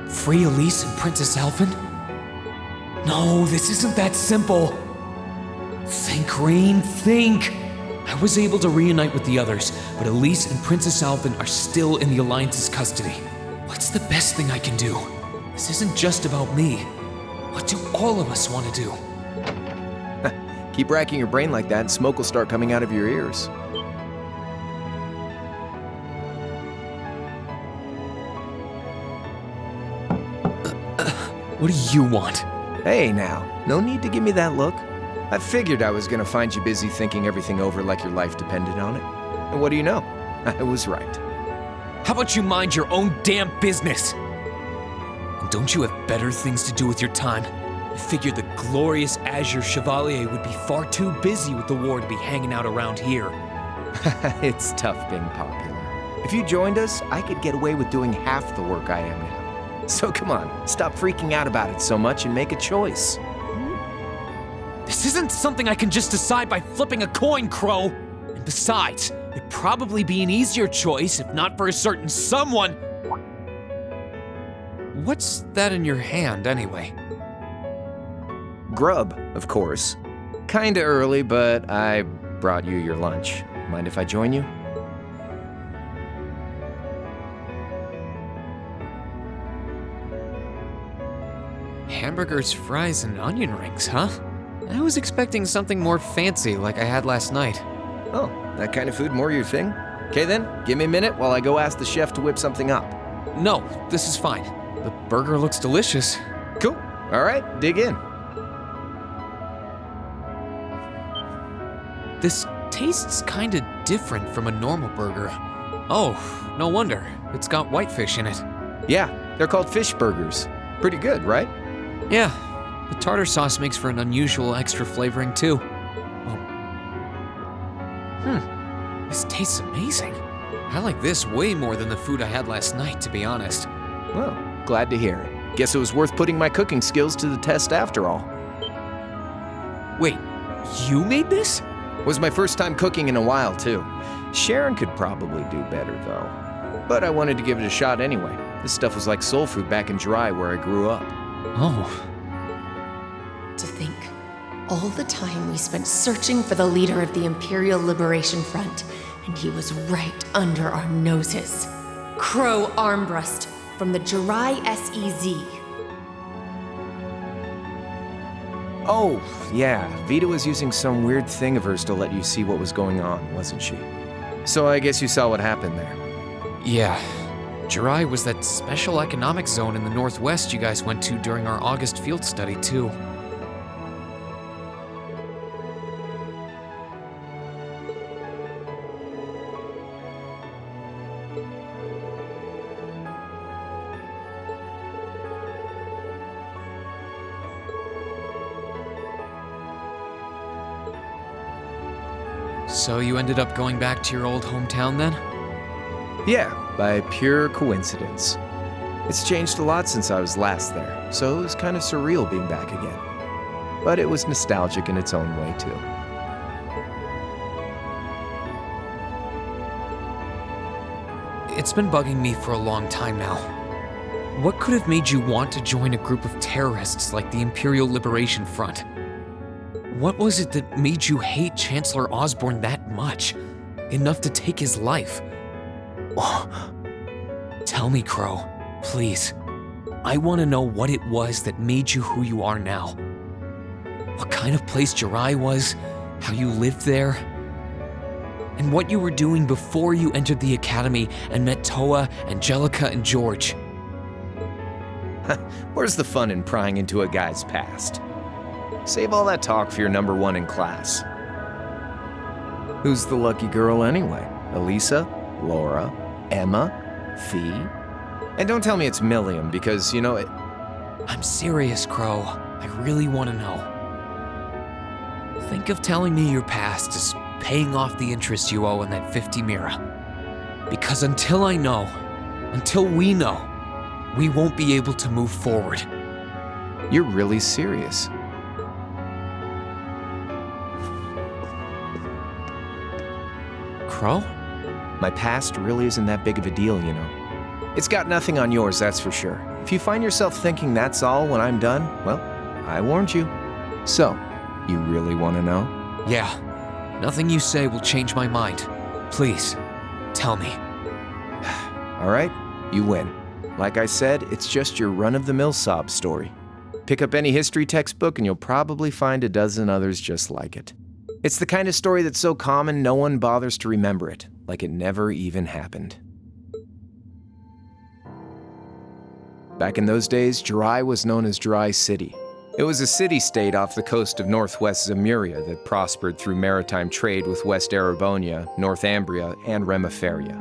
[SPEAKER 4] free Elise and Princess Alphen. No, this isn't that simple. Think, Rain, think! I was able to reunite with the others, but Elise and Princess Alphen are still in the Alliance's custody. What's the best thing I can do? This isn't just about me. What do all of us want to do?
[SPEAKER 12] Keep racking your brain like that and smoke will start coming out of your ears.
[SPEAKER 4] What do you want?
[SPEAKER 12] Hey now, no need to give me that look. I figured I was gonna find you busy thinking everything over like your life depended on it. And what do you know? I was right.
[SPEAKER 4] How about you mind your own damn business? And don't you have better things to do with your time? I figured the glorious Azure Chevalier would be far too busy with the war to be hanging out around here.
[SPEAKER 12] It's tough being popular. If you joined us, I could get away with doing half the work I am now. So come on, stop freaking out about it so much and make a choice.
[SPEAKER 4] This This isn't something I can just decide by flipping a coin, Crow. And besides, it'd probably be an easier choice if not for a certain someone. What's that in your hand, anyway?
[SPEAKER 12] Grub, of course. Kinda early, but I brought you your lunch. Mind if I join you?
[SPEAKER 4] Hamburgers, fries, and onion rings, huh? I was expecting something more fancy like I had last night.
[SPEAKER 12] Oh, that kind of food more your thing? Okay then, give me a minute while I go ask the chef to whip something up.
[SPEAKER 4] No, this is fine. The burger looks delicious.
[SPEAKER 12] Cool. All right, dig in.
[SPEAKER 4] This tastes kinda different from a normal burger. Oh, no wonder. It's got whitefish in it.
[SPEAKER 12] Yeah, they're called fish burgers. Pretty good, right?
[SPEAKER 4] Yeah, the tartar sauce makes for an unusual extra flavoring too. Oh. This tastes amazing. I like this way more than the food I had last night, to be honest.
[SPEAKER 12] Well, glad to hear it. Guess it was worth putting my cooking skills to the test after all.
[SPEAKER 4] Wait, you made this?
[SPEAKER 12] Was my first time cooking in a while, too. Sharon could probably do better, though. But I wanted to give it a shot anyway. This stuff was like soul food back in Dry, where I grew up.
[SPEAKER 4] Oh.
[SPEAKER 21] To think, all the time we spent searching for the leader of the Imperial Liberation Front, and he was right under our noses. Crow Armbrust from the Jirai SEZ.
[SPEAKER 12] Oh, yeah, Vita was using some weird thing of hers to let you see what was going on, wasn't she? So I guess you saw what happened there.
[SPEAKER 4] Yeah. Jirai was that special economic zone in the Northwest you guys went to during our August field study, too. So you ended up going back to your old hometown then?
[SPEAKER 12] Yeah, by pure coincidence. It's changed a lot since I was last there, so it was kind of surreal being back again. But it was nostalgic in its own way, too.
[SPEAKER 4] It's been bugging me for a long time now. What could have made you want to join a group of terrorists like the Imperial Liberation Front? What was it that made you hate Chancellor Osborne that much? Enough to take his life? Tell me, Crow, please. I want to know what it was that made you who you are now. What kind of place Jirai was, how you lived there, and what you were doing before you entered the academy and met Toa, Angelica, and George.
[SPEAKER 12] Where's the fun in prying into a guy's past? Save all that talk for your number one in class. Who's the lucky girl anyway? Elisa? Laura? Emma? Fee? And don't tell me it's Milliam, because, you know, it...
[SPEAKER 4] I'm serious, Crow. I really want to know. Think of telling me your past as paying off the interest you owe in that 50 Mira. Because until I know, until we know, we won't be able to move forward.
[SPEAKER 12] You're really serious.
[SPEAKER 4] Crow?
[SPEAKER 12] My past really isn't that big of a deal, you know. It's got nothing on yours, that's for sure. If you find yourself thinking that's all when I'm done, well, I warned you. So, you really want to know?
[SPEAKER 4] Yeah. Nothing you say will change my mind. Please, tell me.
[SPEAKER 12] All right, you win. Like I said, it's just your run-of-the-mill sob story. Pick up any history textbook and you'll probably find a dozen others just like it. It's the kind of story that's so common no one bothers to remember it, like it never even happened. Back in those days, Jirai was known as Jirai City. It was a city-state off the coast of northwest Zemuria that prospered through maritime trade with West Erebonia, Northumbria, and Remiferia.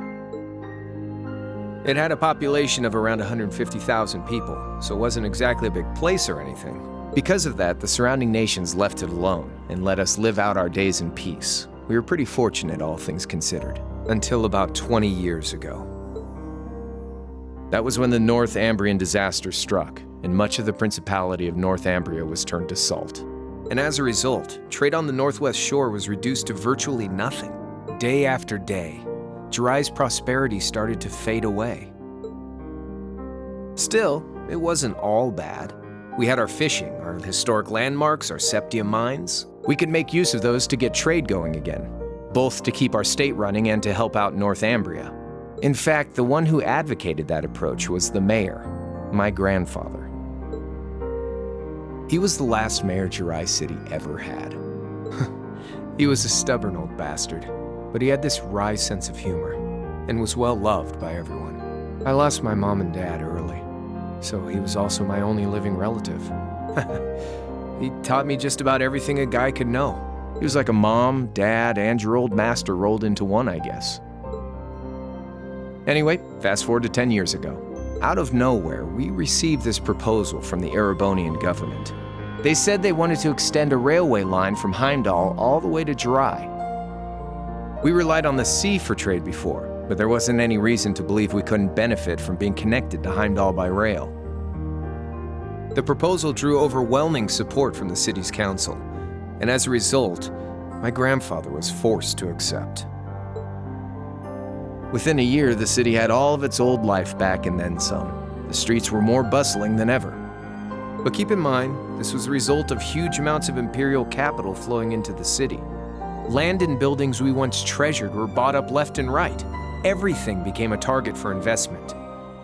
[SPEAKER 12] It had a population of around 150,000 people, so it wasn't exactly a big place or anything. Because of that, the surrounding nations left it alone and let us live out our days in peace. We were pretty fortunate, all things considered, until about 20 years ago. That was when the Northumbrian disaster struck, and much of the Principality of Northumbria was turned to salt. And as a result, trade on the Northwest Shore was reduced to virtually nothing. Day after day, Jiraiya's prosperity started to fade away. Still, it wasn't all bad. We had our fishing, our historic landmarks, our septium mines. We could make use of those to get trade going again, both to keep our state running and to help out Northumbria. In fact, the one who advocated that approach was the mayor, my grandfather. He was the last mayor Jiraiya City ever had. He was a stubborn old bastard, but he had this wry sense of humor and was well loved by everyone. I lost my mom and dad early, so he was also my only living relative. He taught me just about everything a guy could know. He was like a mom, dad, and your old master rolled into one, I guess. Anyway, fast forward to 10 years ago. Out of nowhere, we received this proposal from the Erebonian government. They said they wanted to extend a railway line from Heimdall all the way to Jiraiya. We relied on the sea for trade before, but there wasn't any reason to believe we couldn't benefit from being connected to Heimdall by rail. The proposal drew overwhelming support from the city's council, and as a result, my grandfather was forced to accept. Within a year, the city had all of its old life back and then some. The streets were more bustling than ever. But keep in mind, this was a result of huge amounts of imperial capital flowing into the city. Land and buildings we once treasured were bought up left and right. Everything became a target for investment.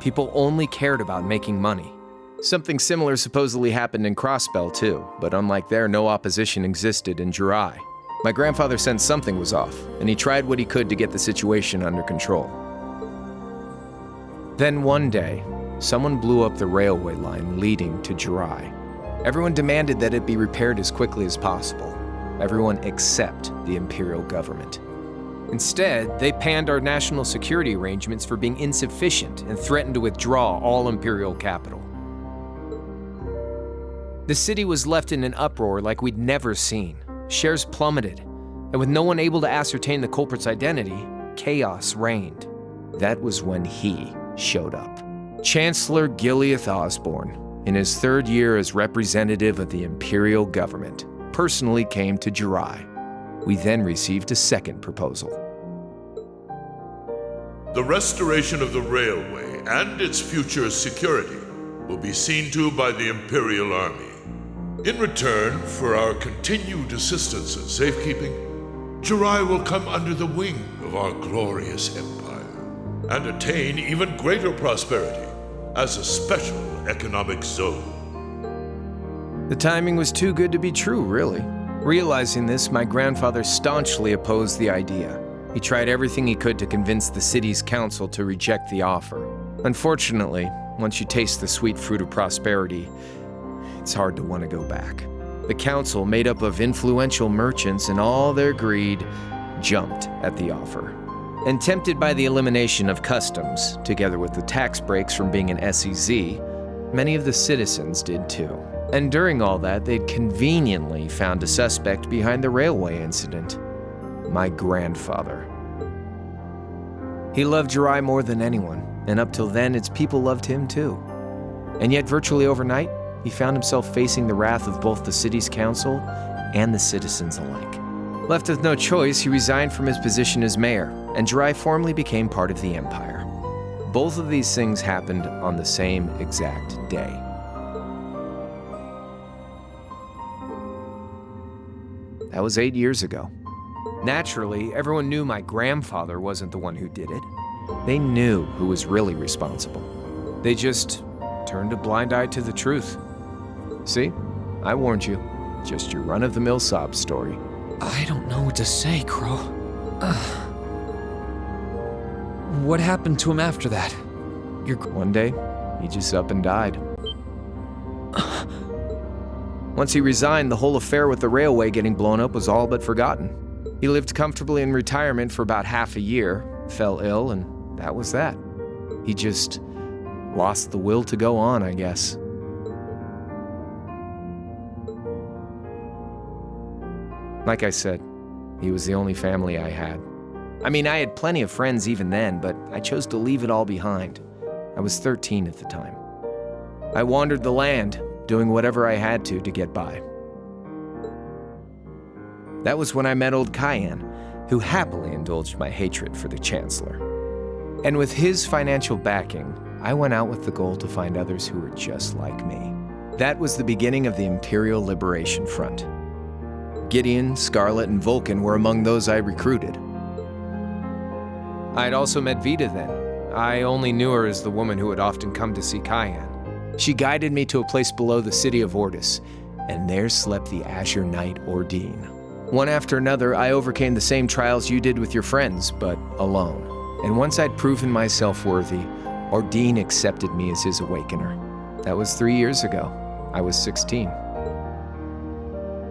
[SPEAKER 12] People only cared about making money. Something similar supposedly happened in Crossbell too, but unlike there, no opposition existed in Jiraiya. My grandfather sensed something was off, and he tried what he could to get the situation under control. Then one day, someone blew up the railway line leading to Jiraiya. Everyone demanded that it be repaired as quickly as possible. Everyone except the imperial government. Instead, they panned our national security arrangements for being insufficient and threatened to withdraw all imperial capital. The city was left in an uproar like we'd never seen. Shares plummeted, and with no one able to ascertain the culprit's identity, chaos reigned. That was when he showed up. Chancellor Gileath Osborne, in his third year as representative of the imperial government, personally came to Jiraiya. We then received a second proposal.
[SPEAKER 13] The restoration of the railway and its future security will be seen to by the Imperial Army. In return for our continued assistance in safekeeping, Jiraiya will come under the wing of our glorious empire and attain even greater prosperity as a special economic zone.
[SPEAKER 12] The timing was too good to be true, really. Realizing this, my grandfather staunchly opposed the idea. He tried everything he could to convince the city's council to reject the offer. Unfortunately, once you taste the sweet fruit of prosperity, it's hard to want to go back. The council, made up of influential merchants and all their greed, jumped at the offer. And tempted by the elimination of customs, together with the tax breaks from being an SEZ, many of the citizens did too. And during all that, they'd conveniently found a suspect behind the railway incident: my grandfather. He loved Jiraiya more than anyone, and up till then, its people loved him too. And yet, virtually overnight, he found himself facing the wrath of both the city's council and the citizens alike. Left with no choice, he resigned from his position as mayor, and Jiraiya formally became part of the empire. Both of these things happened on the same exact day. That was 8 years ago. Naturally, everyone knew my grandfather wasn't the one who did it. They knew who was really responsible. They just turned a blind eye to the truth. See? I warned you. Just your run-of-the-mill sob story.
[SPEAKER 4] I don't know what to say, Crow. What happened to him after that?
[SPEAKER 12] One day, he just up and died. Once he resigned, the whole affair with the railway getting blown up was all but forgotten. He lived comfortably in retirement for about half a year, fell ill, and that was that. He just lost the will to go on, I guess. Like I said, he was the only family I had. I mean, I had plenty of friends even then, but I chose to leave it all behind. I was 13 at the time. I wandered the land, doing whatever I had to get by. That was when I met old Cayenne, who happily indulged my hatred for the Chancellor. And with his financial backing, I went out with the goal to find others who were just like me. That was the beginning of the Imperial Liberation Front. Gideon, Scarlet, and Vulcan were among those I recruited. I'd also met Vita then. I only knew her as the woman who would often come to see Cayenne. She guided me to a place below the city of Ortis, and there slept the Azure Knight Ordine. One after another, I overcame the same trials you did with your friends, but alone. And once I'd proven myself worthy, Ordine accepted me as his awakener. That was 3 years ago. I was 16.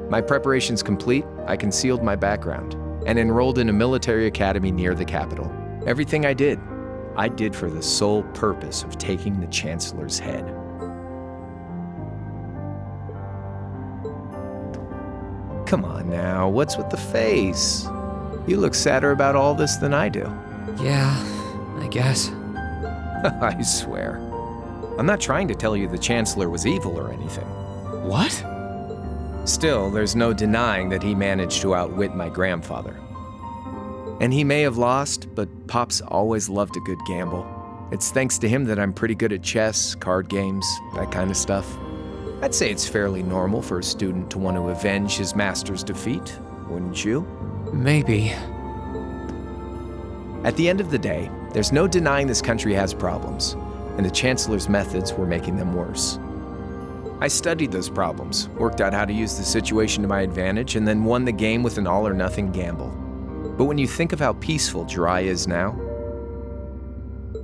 [SPEAKER 12] My preparations complete, I concealed my background and enrolled in a military academy near the capital. Everything I did for the sole purpose of taking the Chancellor's head. Come on now, what's with the face? You look sadder about all this than I do.
[SPEAKER 4] Yeah, I guess.
[SPEAKER 12] I swear. I'm not trying to tell you the Chancellor was evil or anything.
[SPEAKER 4] What?
[SPEAKER 12] Still, there's no denying that he managed to outwit my grandfather. And he may have lost, but Pop's always loved a good gamble. It's thanks to him that I'm pretty good at chess, card games, that kind of stuff. I'd say it's fairly normal for a student to want to avenge his master's defeat, wouldn't you?
[SPEAKER 4] Maybe.
[SPEAKER 12] At the end of the day, there's no denying this country has problems, and the Chancellor's methods were making them worse. I studied those problems, worked out how to use the situation to my advantage, and then won the game with an all-or-nothing gamble. But when you think of how peaceful Jirai is now,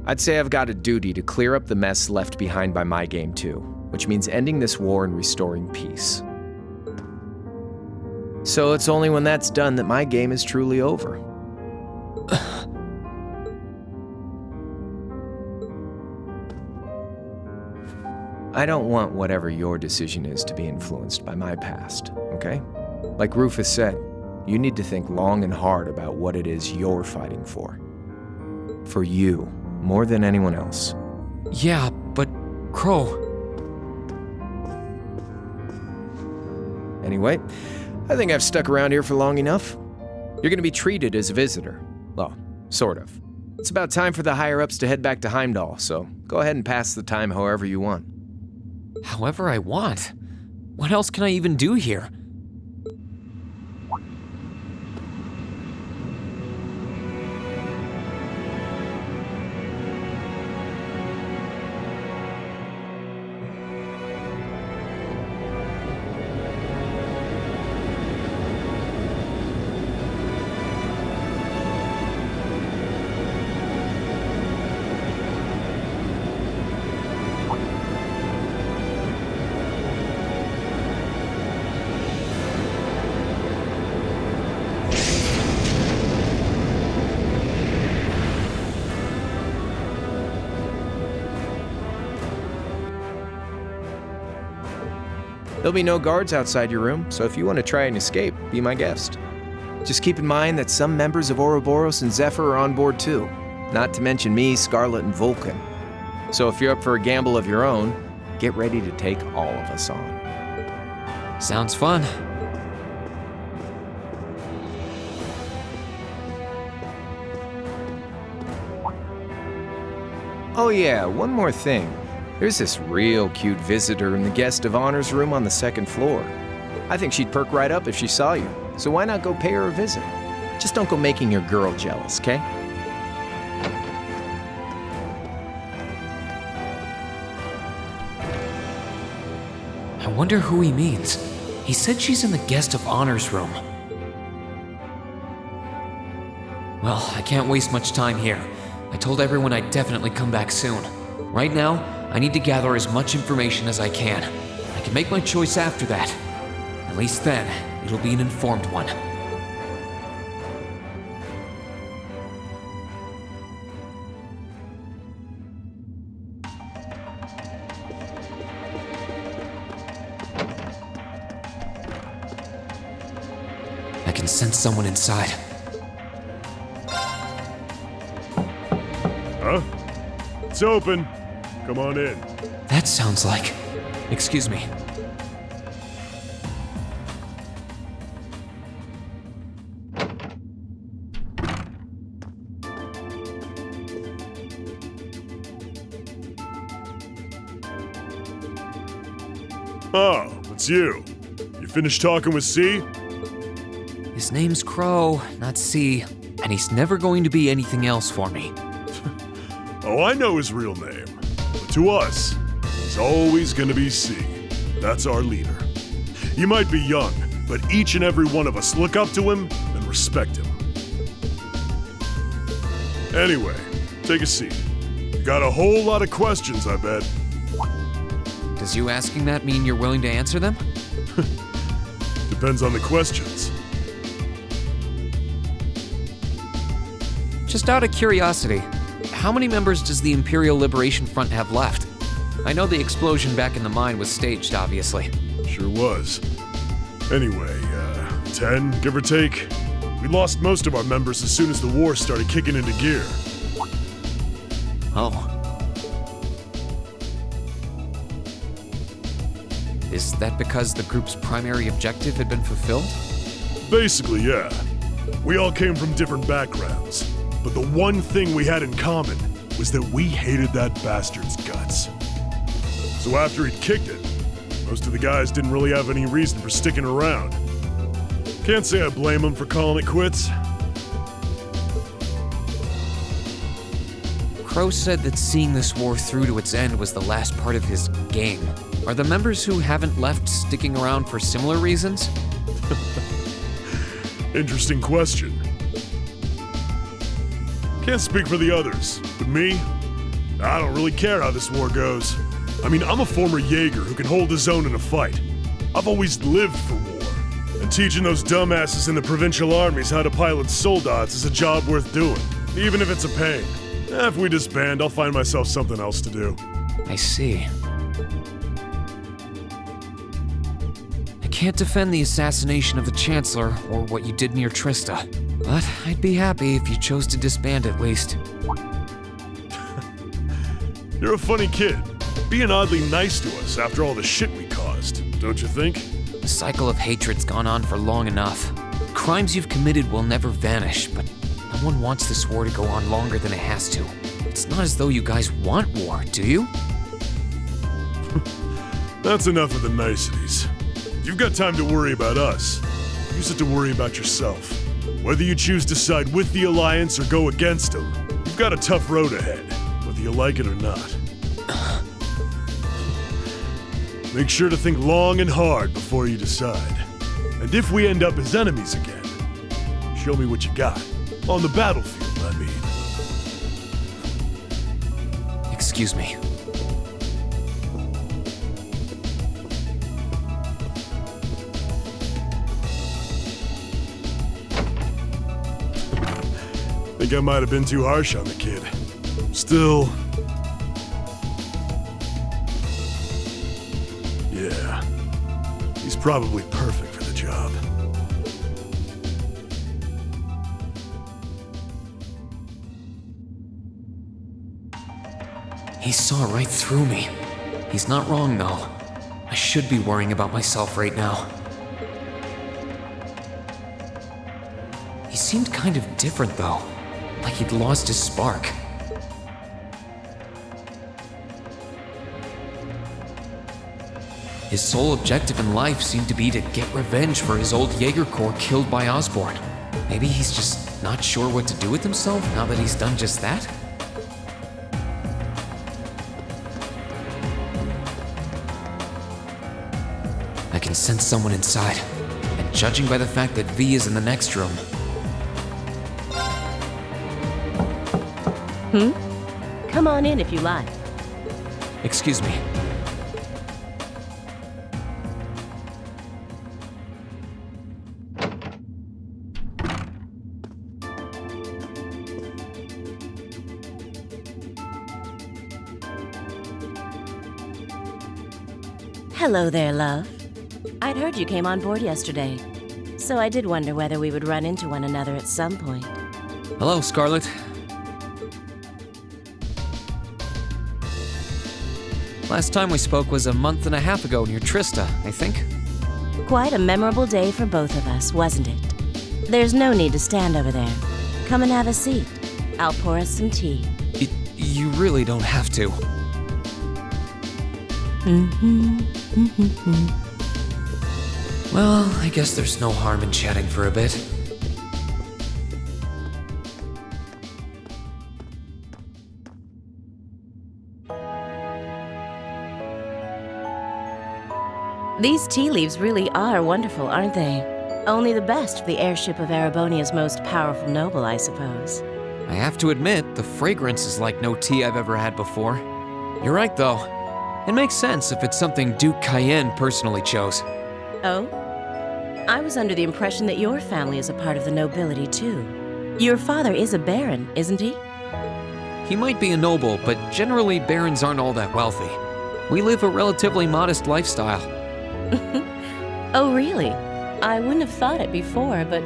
[SPEAKER 12] I'd say I've got a duty to clear up the mess left behind by my game too, which means ending this war and restoring peace. So it's only when that's done that my game is truly over. I don't want whatever your decision is to be influenced by my past, okay? Like Rufus said, you need to think long and hard about what it is you're fighting for. For you, more than anyone else.
[SPEAKER 4] Yeah, but Crow...
[SPEAKER 12] Anyway, I think I've stuck around here for long enough. You're gonna be treated as a visitor. Well, sort of. It's about time for the higher-ups to head back to Heimdall, so go ahead and pass the time however you want.
[SPEAKER 4] However I want? What else can I even do here?
[SPEAKER 12] There'll be no guards outside your room, so if you want to try and escape, be my guest. Just keep in mind that some members of Ouroboros and Zephyr are on board too, not to mention me, Scarlet, and Vulcan. So if you're up for a gamble of your own, get ready to take all of us on.
[SPEAKER 4] Sounds fun.
[SPEAKER 12] Oh yeah, one more thing. There's this real cute visitor in the guest of honors room on the second floor. I think she'd perk right up if she saw you, so why not go pay her a visit? Just don't go making your girl jealous, okay?
[SPEAKER 4] I wonder who he means. He said she's in the guest of honors room. Well, I can't waste much time here. I told everyone I'd definitely come back soon. Right now, I need to gather as much information as I can. I can make my choice after that. At least then, it'll be an informed one. I can sense someone inside.
[SPEAKER 6] Huh? It's open. Come on in.
[SPEAKER 4] That sounds like... Excuse me.
[SPEAKER 1] Oh, it's you. You finished talking with C?
[SPEAKER 4] His name's Crow, not C, and he's never going to be anything else for me.
[SPEAKER 1] Oh, I know his real name. But to us, he's always gonna be C. That's our leader. He might be young, but each and every one of us look up to him and respect him. Anyway, take a seat. You got a whole lot of questions, I bet.
[SPEAKER 4] Does you asking that mean you're willing to answer them?
[SPEAKER 1] Depends on the questions.
[SPEAKER 4] Just out of curiosity, how many members does the Imperial Liberation Front have left? I know the explosion back in the mine was staged, obviously.
[SPEAKER 1] Sure was. Anyway, 10, give or take. We lost most of our members as soon as the war started kicking into gear.
[SPEAKER 4] Oh. Is that because the group's primary objective had been fulfilled?
[SPEAKER 1] Basically, yeah. We all came from different backgrounds, but the one thing we had in common was that we hated that bastard's guts. So after he'd kicked it, most of the guys didn't really have any reason for sticking around. Can't say I blame him for calling it quits.
[SPEAKER 4] Crow said that seeing this war through to its end was the last part of his game. Are the members who haven't left sticking around for similar reasons?
[SPEAKER 1] Interesting question. Can't speak for the others, but me? I don't really care how this war goes. I mean, I'm a former Jaeger who can hold his own in a fight. I've always lived for war. And teaching those dumbasses in the provincial armies how to pilot soldats is a job worth doing, even if it's a pain. If we disband, I'll find myself something else to do.
[SPEAKER 4] I see. I can't defend the assassination of the Chancellor or what you did near Trista, but I'd be happy if you chose to disband at least.
[SPEAKER 1] You're a funny kid, being oddly nice to us after all the shit we caused, don't you think?
[SPEAKER 4] The cycle of hatred's gone on for long enough. Crimes you've committed will never vanish, but no one wants this war to go on longer than it has to. It's not as though you guys want war, do you?
[SPEAKER 1] That's enough of the niceties. You've got time to worry about us. Use it to worry about yourself. Whether you choose to side with the Alliance or go against them, you've got a tough road ahead, whether you like it or not. Make sure to think long and hard before you decide. And if we end up as enemies again, show me what you got. On the battlefield, I mean.
[SPEAKER 4] Excuse me.
[SPEAKER 1] Think I might have been too harsh on the kid. Still... yeah. He's probably perfect for the job.
[SPEAKER 4] He saw right through me. He's not wrong, though. I should be worrying about myself right now. He seemed kind of different, though. Like he'd lost his spark. His sole objective in life seemed to be to get revenge for his old Jaeger Corps killed by Osborn. Maybe he's just not sure what to do with himself now that he's done just that? I can sense someone inside, and judging by the fact that V is in the next room...
[SPEAKER 22] Come on in if you like.
[SPEAKER 4] Excuse me.
[SPEAKER 22] Hello there, love. I'd heard you came on board yesterday, so I did wonder whether we would run into one another at some point.
[SPEAKER 4] Hello, Scarlet. Last time we spoke was a month and a half ago near Trista, I think.
[SPEAKER 22] Quite a memorable day for both of us, wasn't it? There's no need to stand over there. Come and have a seat. I'll pour us some tea.
[SPEAKER 4] You really don't have to. Well, I guess there's no harm in chatting for a bit.
[SPEAKER 22] These tea leaves really are wonderful, aren't they? Only the best for the airship of Erebonia's most powerful noble, I suppose.
[SPEAKER 4] I have to admit, the fragrance is like no tea I've ever had before. You're right, though. It makes sense if it's something Duke Cayenne personally chose.
[SPEAKER 22] Oh? I was under the impression that your family is a part of the nobility, too. Your father is a baron, isn't he?
[SPEAKER 4] He might be a noble, but generally barons aren't all that wealthy. We live a relatively modest lifestyle.
[SPEAKER 22] Oh, really? I wouldn't have thought it before, but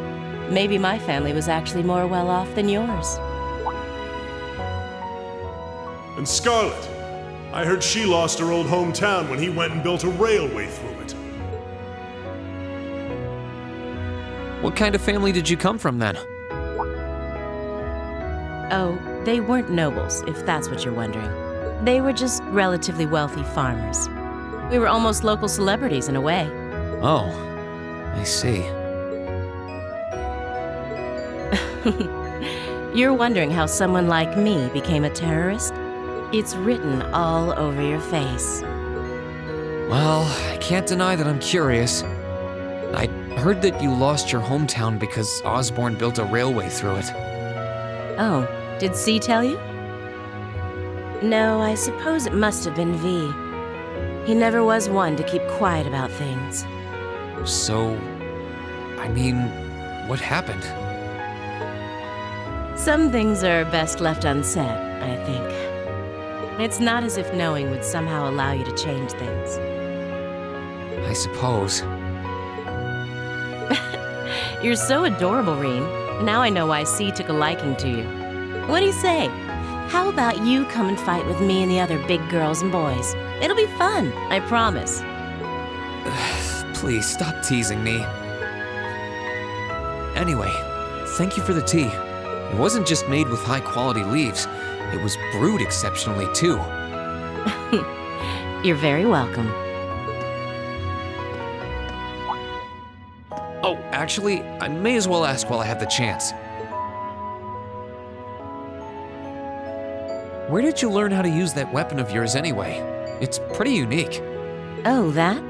[SPEAKER 22] maybe my family was actually more well off than yours.
[SPEAKER 1] And Scarlet, I heard she lost her old hometown when he went and built a railway through it.
[SPEAKER 4] What kind of family did you come from then?
[SPEAKER 22] Oh, they weren't nobles, if that's what you're wondering. They were just relatively wealthy farmers. We were almost local celebrities in a way.
[SPEAKER 4] Oh, I see.
[SPEAKER 22] You're wondering how someone like me became a terrorist? It's written all over your face.
[SPEAKER 4] Well, I can't deny that I'm curious. I heard that you lost your hometown because Osborne built a railway through it.
[SPEAKER 22] Oh, did C tell you? No, I suppose it must have been V. He never was one to keep quiet about things.
[SPEAKER 4] So, I mean, what happened?
[SPEAKER 22] Some things are best left unsaid, I think. It's not as if knowing would somehow allow you to change things.
[SPEAKER 4] I suppose.
[SPEAKER 22] You're so adorable, Reen. Now I know why C took a liking to you. What do you say? How about you come and fight with me and the other big girls and boys? It'll be fun, I promise.
[SPEAKER 4] Please, stop teasing me. Anyway, thank you for the tea. It wasn't just made with high-quality leaves. It was brewed exceptionally, too.
[SPEAKER 22] You're very welcome.
[SPEAKER 4] Oh, actually, I may as well ask while I have the chance. Where did you learn how to use that weapon of yours anyway? It's pretty unique.
[SPEAKER 22] Oh, that?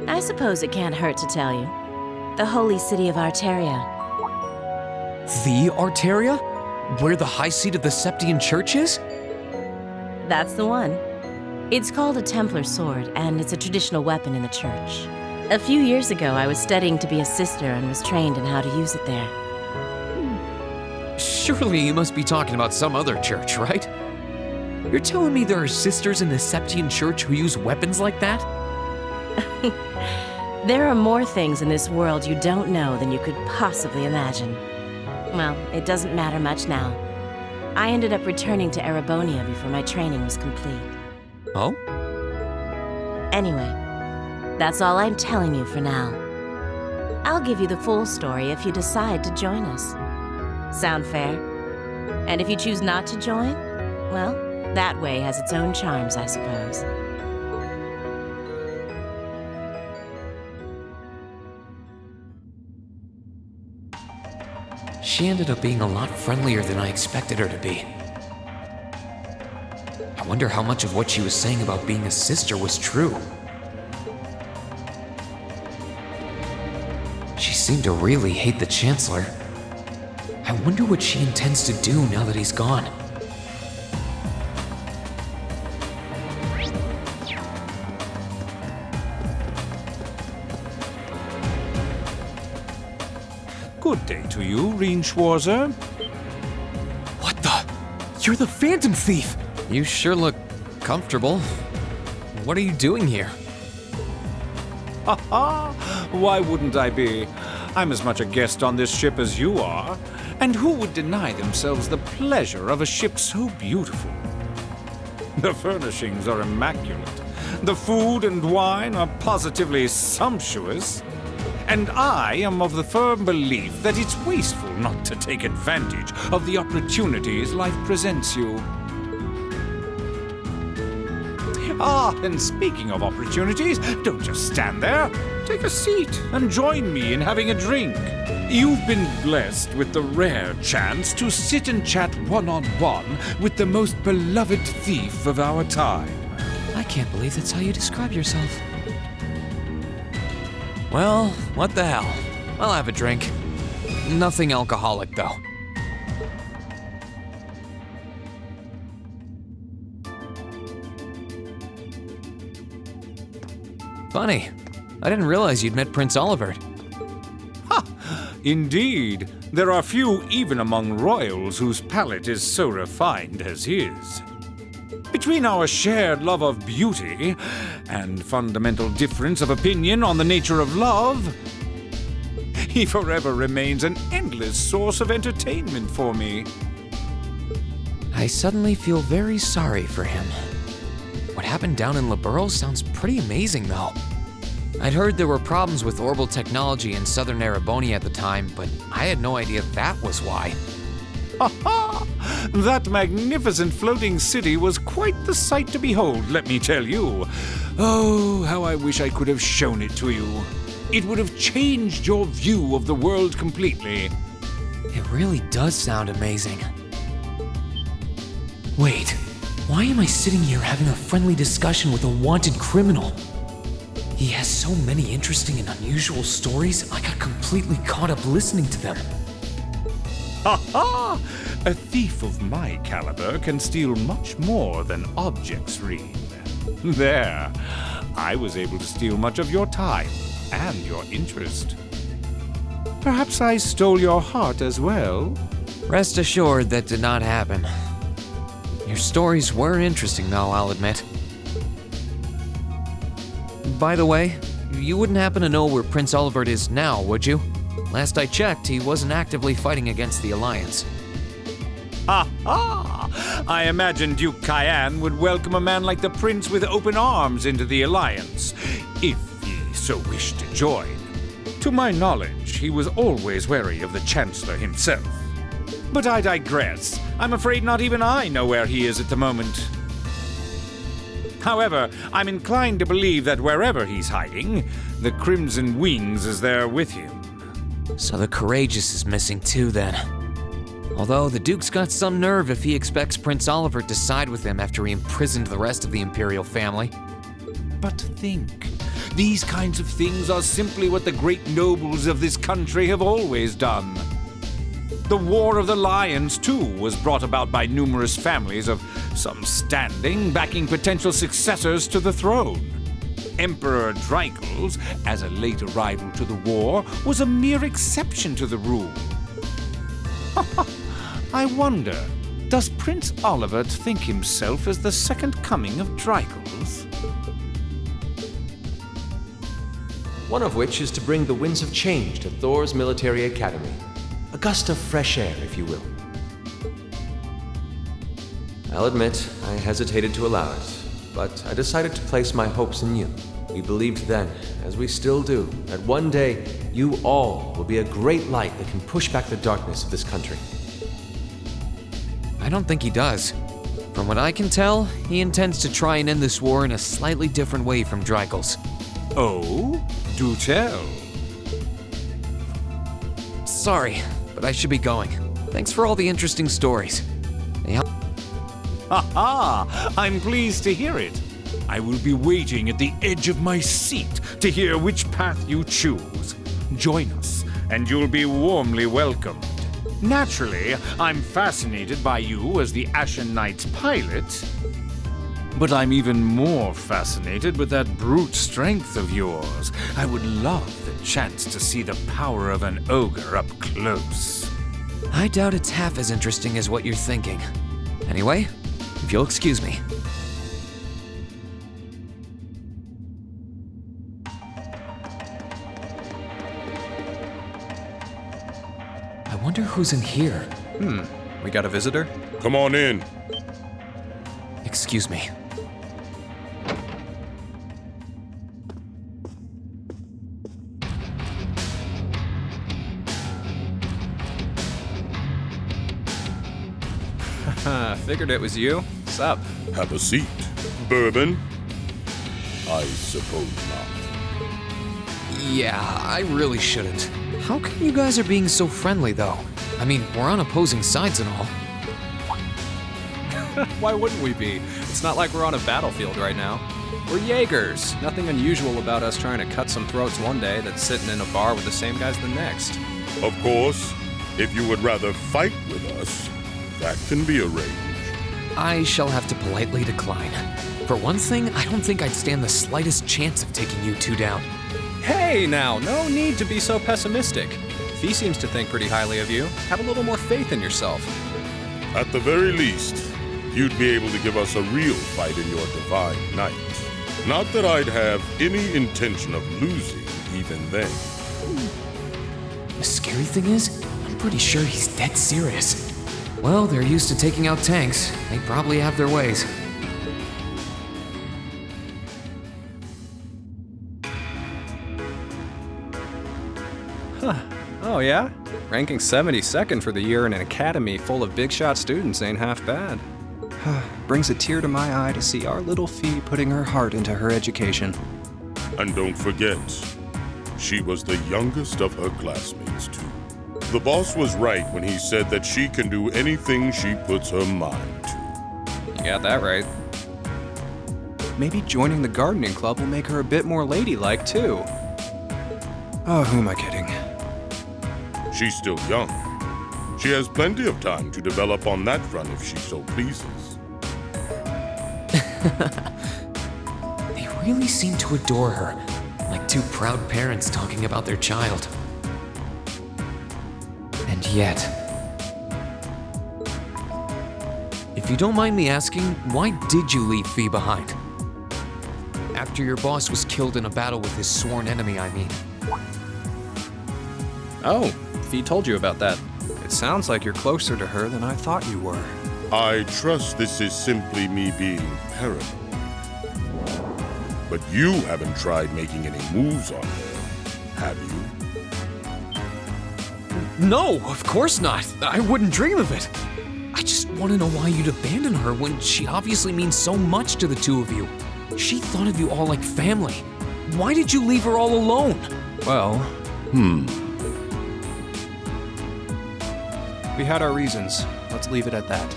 [SPEAKER 22] I suppose it can't hurt to tell you. The holy city of Arteria.
[SPEAKER 4] The Arteria? Where the high seat of the Septian Church is?
[SPEAKER 22] That's the one. It's called a Templar sword, and it's a traditional weapon in the church. A few years ago, I was studying to be a sister and was trained in how to use it there.
[SPEAKER 4] Surely you must be talking about some other church, right? You're telling me there are sisters in the Septian Church who use weapons like that?
[SPEAKER 22] There are more things in this world you don't know than you could possibly imagine. Well, it doesn't matter much now. I ended up returning to Erebonia before my training was complete.
[SPEAKER 4] Oh?
[SPEAKER 22] Anyway, that's all I'm telling you for now. I'll give you the full story if you decide to join us. Sound fair? And if you choose not to join, well, that way has its own charms, I suppose.
[SPEAKER 4] She ended up being a lot friendlier than I expected her to be. I wonder how much of what she was saying about being a sister was true. She seemed to really hate the Chancellor. I wonder what she intends to do now that he's gone.
[SPEAKER 14] Good day to you, Reen Schwarzer.
[SPEAKER 4] What the? You're the Phantom Thief! You sure look comfortable. What are you doing here?
[SPEAKER 14] Ha ha! Why wouldn't I be? I'm as much a guest on this ship as you are. And who would deny themselves the pleasure of a ship so beautiful? The furnishings are immaculate. The food and wine are positively sumptuous. And I am of the firm belief that it's wasteful not to take advantage of the opportunities life presents you. Ah, and speaking of opportunities, don't just stand there. Take a seat and join me in having a drink. You've been blessed with the rare chance to sit and chat one-on-one with the most beloved thief of our time.
[SPEAKER 4] I can't believe that's how you describe yourself. Well, what the hell? I'll have a drink. Nothing alcoholic, though. Funny. I didn't realize you'd met Prince Olivert.
[SPEAKER 14] Indeed, there are few even among royals whose palate is so refined as his. Between our shared love of beauty and fundamental difference of opinion on the nature of love, he forever remains an endless source of entertainment for me.
[SPEAKER 4] I suddenly feel very sorry for him. What happened down in Liberl sounds pretty amazing, though. I'd heard there were problems with orbital technology in southern Erebonia at the time, but I had no idea that was why.
[SPEAKER 14] That magnificent floating city was quite the sight to behold, let me tell you. Oh, how I wish I could have shown it to you. It would have changed your view of the world completely.
[SPEAKER 4] It really does sound amazing. Wait, why am I sitting here having a friendly discussion with a wanted criminal? He has so many interesting and unusual stories, I got completely caught up listening to them.
[SPEAKER 14] Ha! A thief of my caliber can steal much more than objects, Reed. There, I was able to steal much of your time and your interest. Perhaps I stole your heart as well?
[SPEAKER 4] Rest assured that did not happen. Your stories were interesting, though, I'll admit. By the way, you wouldn't happen to know where Prince Olivert is now, would you? Last I checked, he wasn't actively fighting against the Alliance.
[SPEAKER 14] I imagine Duke Cayenne would welcome a man like the Prince with open arms into the Alliance, if he so wished to join. To my knowledge, he was always wary of the Chancellor himself. But I digress. I'm afraid not even I know where he is at the moment. However, I'm inclined to believe that wherever he's hiding, the Crimson Wings is there with him.
[SPEAKER 4] So the Courageous is missing too, then. Although the Duke's got some nerve if he expects Prince Olivert to side with him after he imprisoned the rest of the Imperial family.
[SPEAKER 14] But think, these kinds of things are simply what the great nobles of this country have always done. The War of the Lions, too, was brought about by numerous families of some standing backing potential successors to the throne. Emperor Dreichel's, as a late arrival to the war, was a mere exception to the rule. I wonder, does Prince Olivert think himself as the second coming of Dreichel's?
[SPEAKER 11] One of which is to bring the winds of change to Thor's military academy. A gust of fresh air, if you will. I'll admit, I hesitated to allow it, but I decided to place my hopes in you. We believed then, as we still do, that one day you all will be a great light that can push back the darkness of this country.
[SPEAKER 4] I don't think he does. From what I can tell, he intends to try and end this war in a slightly different way from Dreichel's.
[SPEAKER 14] Oh? Do tell.
[SPEAKER 4] Sorry, but I should be going. Thanks for all the interesting stories.
[SPEAKER 14] I'm pleased to hear it. I will be waiting at the edge of my seat to hear which path you choose. Join us, and you'll be warmly welcomed. Naturally, I'm fascinated by you as the Ashen Knight's pilot, but I'm even more fascinated with that brute strength of yours. I would love the chance to see the power of an ogre up close.
[SPEAKER 4] I doubt it's half as interesting as what you're thinking. Anyway, if you'll excuse me. I wonder who's in here.
[SPEAKER 16] We got a visitor?
[SPEAKER 1] Come on in.
[SPEAKER 4] Excuse me.
[SPEAKER 16] Figured it was you. Sup?
[SPEAKER 1] Have a seat. Bourbon?
[SPEAKER 5] I suppose not.
[SPEAKER 4] Yeah, I really shouldn't. How come you guys are being so friendly, though? I mean, we're on opposing sides and all.
[SPEAKER 16] Why wouldn't we be? It's not like we're on a battlefield right now. We're Jaegers. Nothing unusual about us trying to cut some throats one day that's sitting in a bar with the same guys the next.
[SPEAKER 5] Of course, if you would rather fight with us, that can be arranged.
[SPEAKER 4] I shall have to politely decline. For one thing, I don't think I'd stand the slightest chance of taking you two down.
[SPEAKER 16] Hey now, no need to be so pessimistic. Fee seems to think pretty highly of you. Have a little more faith in yourself.
[SPEAKER 5] At the very least, you'd be able to give us a real fight in your divine night. Not that I'd have any intention of losing even then.
[SPEAKER 4] The scary thing is, I'm pretty sure he's dead serious. Well, they're used to taking out tanks. They probably have their ways.
[SPEAKER 16] Huh. Oh yeah? Ranking 72nd for the year in an academy full of big shot students ain't half bad. Brings a tear to my eye to see our little Fee putting her heart into her education.
[SPEAKER 5] And don't forget, she was the youngest of her classmates, too. The boss was right when he said that she can do anything she puts her mind to.
[SPEAKER 16] You got that right. Maybe joining the gardening club will make her a bit more ladylike, too. Oh, who am I kidding?
[SPEAKER 5] She's still young. She has plenty of time to develop on that front if she so pleases.
[SPEAKER 4] They really seem to adore her, like two proud parents talking about their child. And yet... If you don't mind me asking, why did you leave Fee behind? After your boss was killed in a battle with his sworn enemy, I mean.
[SPEAKER 16] Oh, Fee told you about that. It sounds like you're closer to her than I thought you were.
[SPEAKER 5] I trust this is simply me being paranoid. But you haven't tried making any moves on her, have you?
[SPEAKER 4] No, of course not. I wouldn't dream of it. I just want to know why you'd abandon her when she obviously means so much to the two of you. She thought of you all like family. Why did you leave her all alone?
[SPEAKER 16] Well, we had our reasons. Let's leave it at that.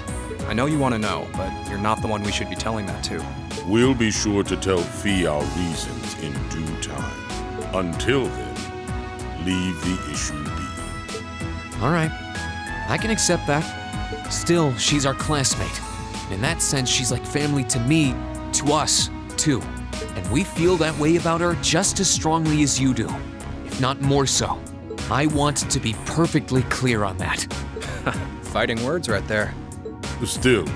[SPEAKER 16] I know you want to know, but you're not the one we should be telling that to.
[SPEAKER 5] We'll be sure to tell Fee our reasons in due time. Until then, leave the issue be.
[SPEAKER 4] All right, I can accept that. Still, she's our classmate. In that sense, she's like family to me, to us, too. And we feel that way about her just as strongly as you do, if not more so. I want to be perfectly clear on that.
[SPEAKER 16] Fighting words right there.
[SPEAKER 5] Still,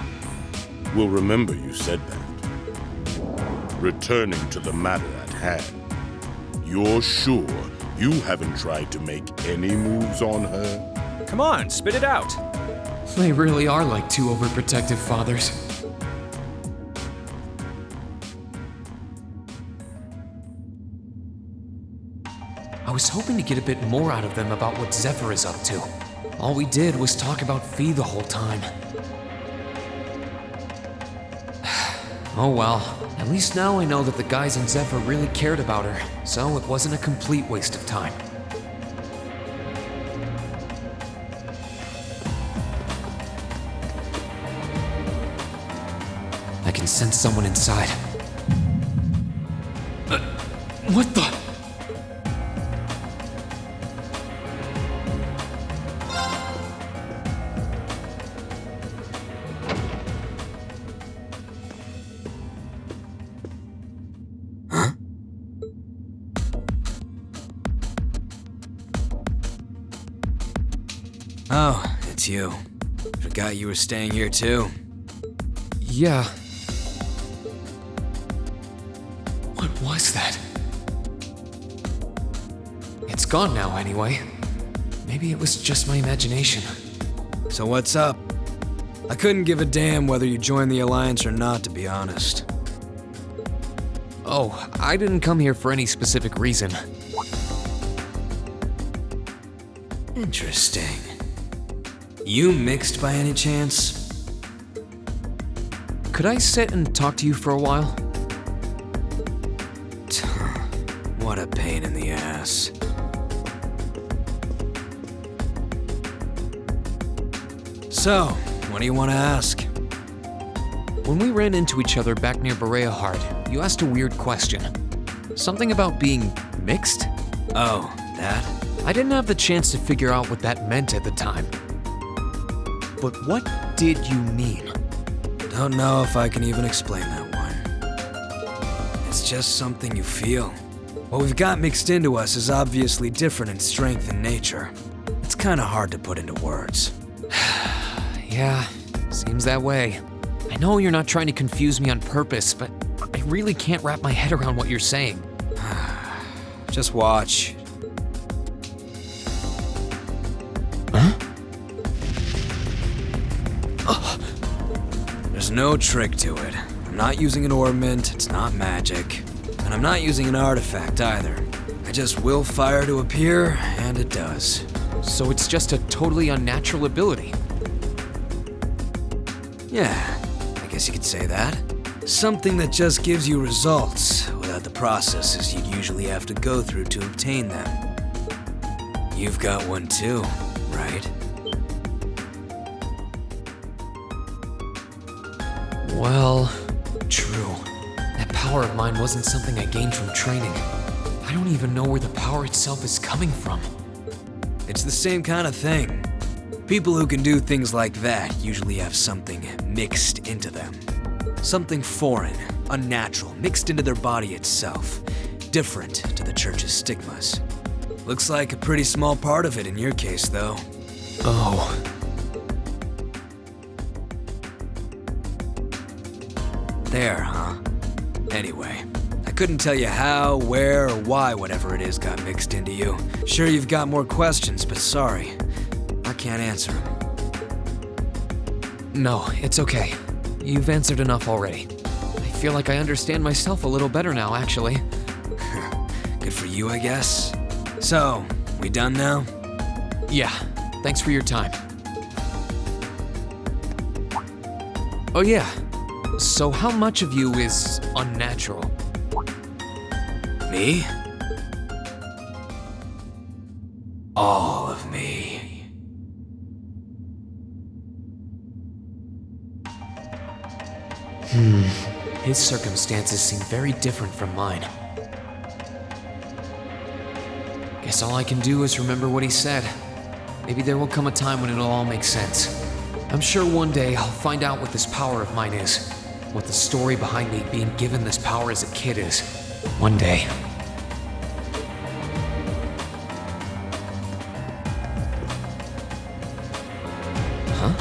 [SPEAKER 5] we'll remember you said that. Returning to the matter at hand, you're sure you haven't tried to make any moves on her?
[SPEAKER 16] Come on, spit it out.
[SPEAKER 4] They really are like two overprotective fathers. I was hoping to get a bit more out of them about what Zephyr is up to. All we did was talk about Fee the whole time. Oh well, at least now I know that the guys in Zephyr really cared about her, so it wasn't a complete waste of time. I can sense someone inside. What the?
[SPEAKER 17] Oh, it's you. Forgot you were staying here too.
[SPEAKER 4] Yeah. What was that? It's gone now anyway. Maybe it was just my imagination.
[SPEAKER 17] So what's up? I couldn't give a damn whether you joined the Alliance or not, to be honest.
[SPEAKER 4] Oh, I didn't come here for any specific reason.
[SPEAKER 17] Interesting. You mixed by any chance?
[SPEAKER 4] Could I sit and talk to you for a while?
[SPEAKER 17] a pain in the ass. So, what do you want to ask?
[SPEAKER 4] When we ran into each other back near Berea Heart, you asked a weird question. Something about being mixed?
[SPEAKER 17] Oh, that?
[SPEAKER 4] I didn't have the chance to figure out what that meant at the time. But what did you mean?
[SPEAKER 17] Don't know if I can even explain that one. It's just something you feel. What we've got mixed into us is obviously different in strength and nature. It's kind of hard to put into words.
[SPEAKER 4] Yeah, seems that way. I know you're not trying to confuse me on purpose, but I really can't wrap my head around what you're saying.
[SPEAKER 17] Just watch. There's no trick to it. I'm not using an ornament, it's not magic. And I'm not using an artifact either. I just will fire to appear, and it does.
[SPEAKER 4] So it's just a totally unnatural ability?
[SPEAKER 17] Yeah, I guess you could say that. Something that just gives you results without the processes you'd usually have to go through to obtain them. You've got one too, right?
[SPEAKER 4] Well, true. That power of mine wasn't something I gained from training. I don't even know where the power itself is coming from.
[SPEAKER 17] It's the same kind of thing. People who can do things like that usually have something mixed into them. Something foreign, unnatural, mixed into their body itself. Different to the church's stigmas. Looks like a pretty small part of it in your case, though.
[SPEAKER 4] Oh.
[SPEAKER 17] There, huh? Anyway, I couldn't tell you how, where, or why whatever it is got mixed into you. Sure, you've got more questions, but sorry. I can't answer them.
[SPEAKER 4] No, it's okay. You've answered enough already. I feel like I understand myself a little better now, actually.
[SPEAKER 17] Good for you, I guess. So, we done now?
[SPEAKER 4] Yeah, thanks for your time. Oh yeah, so how much of you is unnatural?
[SPEAKER 17] Me? All of me.
[SPEAKER 4] His circumstances seem very different from mine. Guess all I can do is remember what he said. Maybe there will come a time when it'll all make sense. I'm sure one day I'll find out what this power of mine is. What the story behind me being given this power as a kid is. One day. Huh?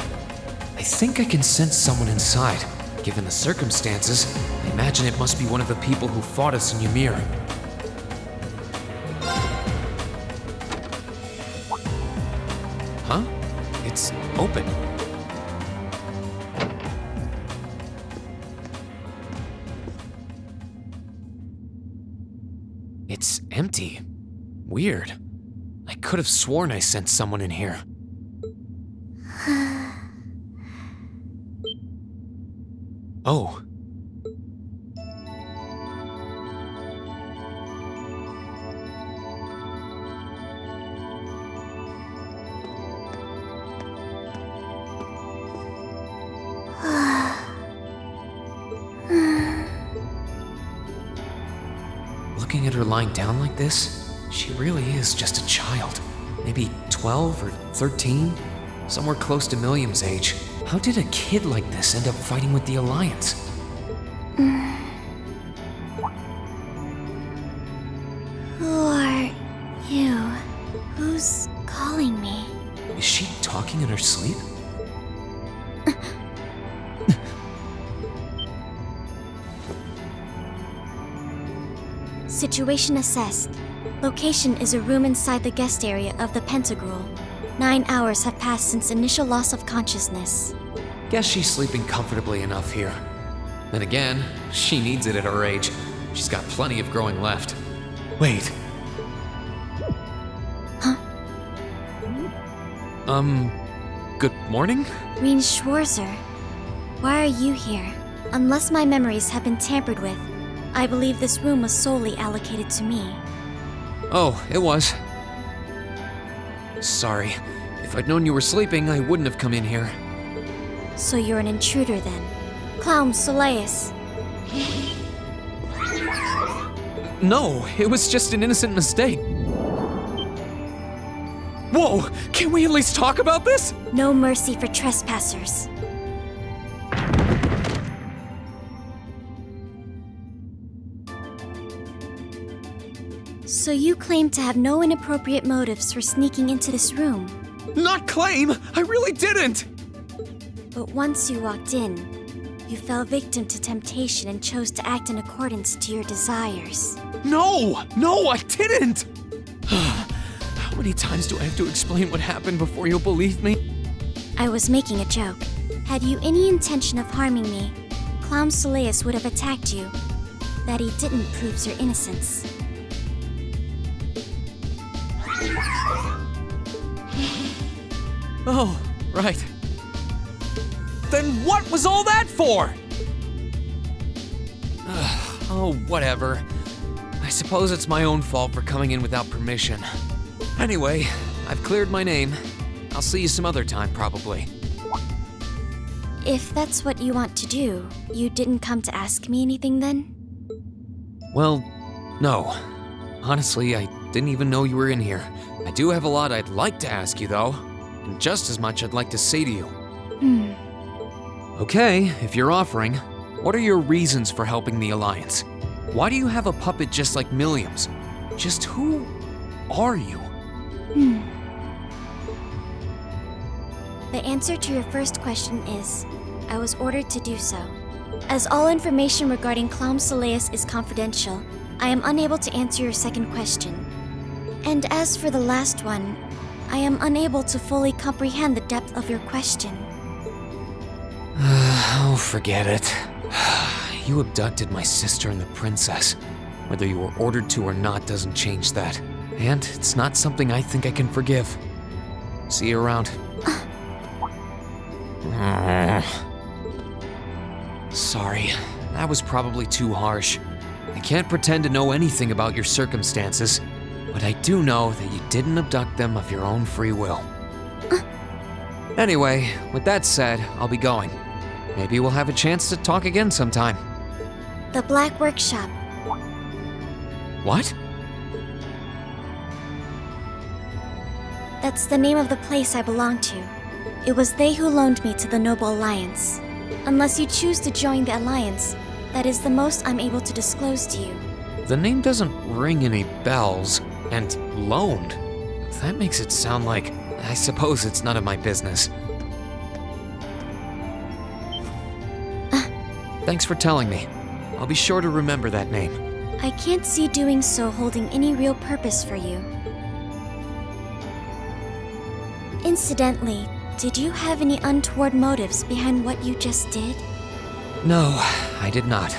[SPEAKER 4] I think I can sense someone inside. Given the circumstances, I imagine it must be one of the people who fought us in Ymir. Huh? It's open. It's empty. Weird. I could have sworn I sensed someone in here. Oh. Looking at her lying down like this, she really is just a child. Maybe 12 or 13? Somewhere close to Milliam's age. How did a kid like this end up fighting with the Alliance?
[SPEAKER 10] Who are you? Who's calling me?
[SPEAKER 4] Is she talking in her sleep?
[SPEAKER 10] Situation assessed. Location is a room inside the guest area of the Pentagrul. 9 hours have passed since initial loss of consciousness.
[SPEAKER 4] Guess she's sleeping comfortably enough here. Then again, she needs it at her age. She's got plenty of growing left. Wait.
[SPEAKER 10] Huh?
[SPEAKER 4] Good morning?
[SPEAKER 10] Reen Schwarzer. Why are you here? Unless my memories have been tampered with, I believe this room was solely allocated to me.
[SPEAKER 4] Oh, it was. Sorry. If I'd known you were sleeping, I wouldn't have come in here.
[SPEAKER 10] So you're an intruder then. Clown Soleus.
[SPEAKER 4] No, it was just an innocent mistake. Whoa, can we at least talk about this?
[SPEAKER 10] No mercy for trespassers. So you claim to have no inappropriate motives for sneaking into this room.
[SPEAKER 4] Not claim! I really didn't!
[SPEAKER 10] But once you walked in, you fell victim to temptation and chose to act in accordance to your desires.
[SPEAKER 4] No! No, I didn't! How many times do I have to explain what happened before you'll believe me?
[SPEAKER 10] I was making a joke. Had you any intention of harming me, Clown Soleus would have attacked you. That he didn't proves your innocence.
[SPEAKER 4] Oh, right. Then what was all that for? Oh, whatever. I suppose it's my own fault for coming in without permission. Anyway, I've cleared my name. I'll see you some other time, probably.
[SPEAKER 10] If that's what you want to do, you didn't come to ask me anything then?
[SPEAKER 4] Well, no. Honestly, I didn't even know you were in here. I do have a lot I'd like to ask you, though. And just as much I'd like to say to you. Okay, if you're offering, what are your reasons for helping the Alliance? Why do you have a puppet just like Milliam's? Just who are you?
[SPEAKER 10] The answer to your first question is, I was ordered to do so. As all information regarding Clown Soleus is confidential, I am unable to answer your second question. And as for the last one, I am unable to fully comprehend the depth of your question.
[SPEAKER 4] Oh, forget it. You abducted my sister and the princess. Whether you were ordered to or not doesn't change that. And it's not something I think I can forgive. See you around. Sorry, that was probably too harsh. I can't pretend to know anything about your circumstances, but I do know that you didn't abduct them of your own free will. Anyway, with that said, I'll be going. Maybe we'll have a chance to talk again sometime.
[SPEAKER 10] The Black Workshop.
[SPEAKER 4] What?
[SPEAKER 10] That's the name of the place I belong to. It was they who loaned me to the Noble Alliance. Unless you choose to join the Alliance, that is the most I'm able to disclose to you.
[SPEAKER 4] The name doesn't ring any bells, and loaned. That makes it sound like, I suppose it's none of my business. Thanks for telling me. I'll be sure to remember that name.
[SPEAKER 10] I can't see doing so holding any real purpose for you. Incidentally, did you have any untoward motives behind what you just did?
[SPEAKER 4] No, I did not.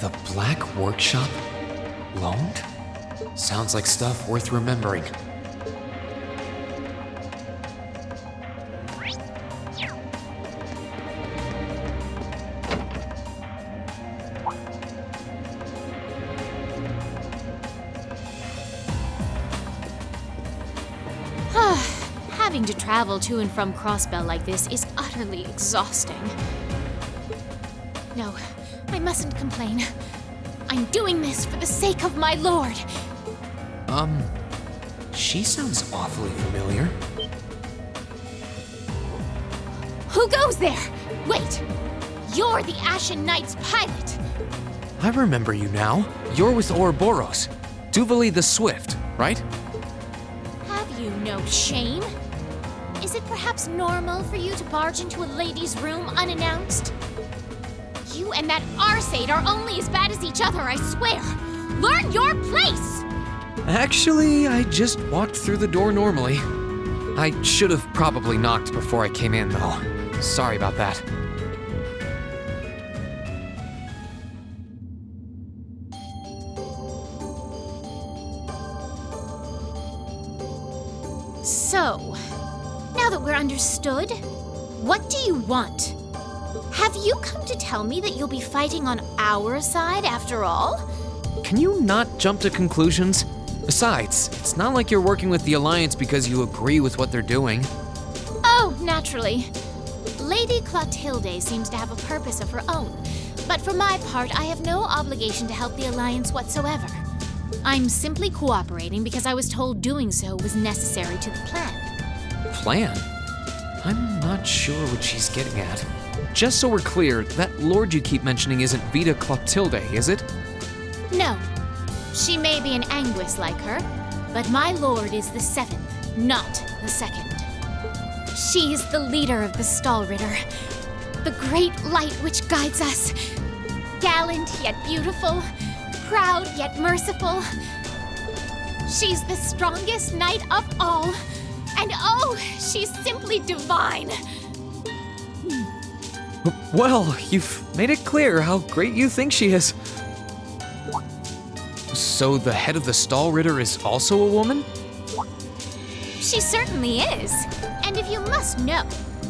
[SPEAKER 4] The Black Workshop? Loaned? Sounds like stuff worth remembering.
[SPEAKER 10] Having to travel to and from Crossbell like this is utterly exhausting. No, I mustn't complain. I'm doing this for the sake of my lord.
[SPEAKER 4] She sounds awfully familiar.
[SPEAKER 10] Who goes there? Wait! You're the Ashen Knight's pilot!
[SPEAKER 4] I remember you now. You're with Ouroboros. Duvali the Swift, right?
[SPEAKER 10] Have you no shame? Is it perhaps normal for you to barge into a lady's room unannounced? You and that Arseid are only as bad as each other, I swear! Learn your place!
[SPEAKER 4] Actually, I just walked through the door normally. I should have probably knocked before I came in, though. Sorry about that.
[SPEAKER 10] So, now that we're understood,
[SPEAKER 2] What do you want? Have you come to tell me that you'll be fighting on our side after all?
[SPEAKER 4] Can you not jump to conclusions? Besides, it's not like you're working with the Alliance because you agree with what they're doing.
[SPEAKER 2] Oh, naturally. Lady Clotilde seems to have a purpose of her own, but for my part, I have no obligation to help the Alliance whatsoever. I'm simply cooperating because I was told doing so was necessary to the plan.
[SPEAKER 4] Plan? I'm not sure what she's getting at. Just so we're clear, that lord you keep mentioning isn't Vita Clotilde, is it?
[SPEAKER 2] No. She may be an Anguis like her, but my lord is the 7th, not the 2nd. She is the leader of the Stahlritter, the great light which guides us. Gallant yet beautiful, proud yet merciful. She's the strongest knight of all, and oh, she's simply divine.
[SPEAKER 4] Well, you've made it clear how great you think she is. So the head of the Stahlritter is also a woman?
[SPEAKER 2] She certainly is. And if you must know,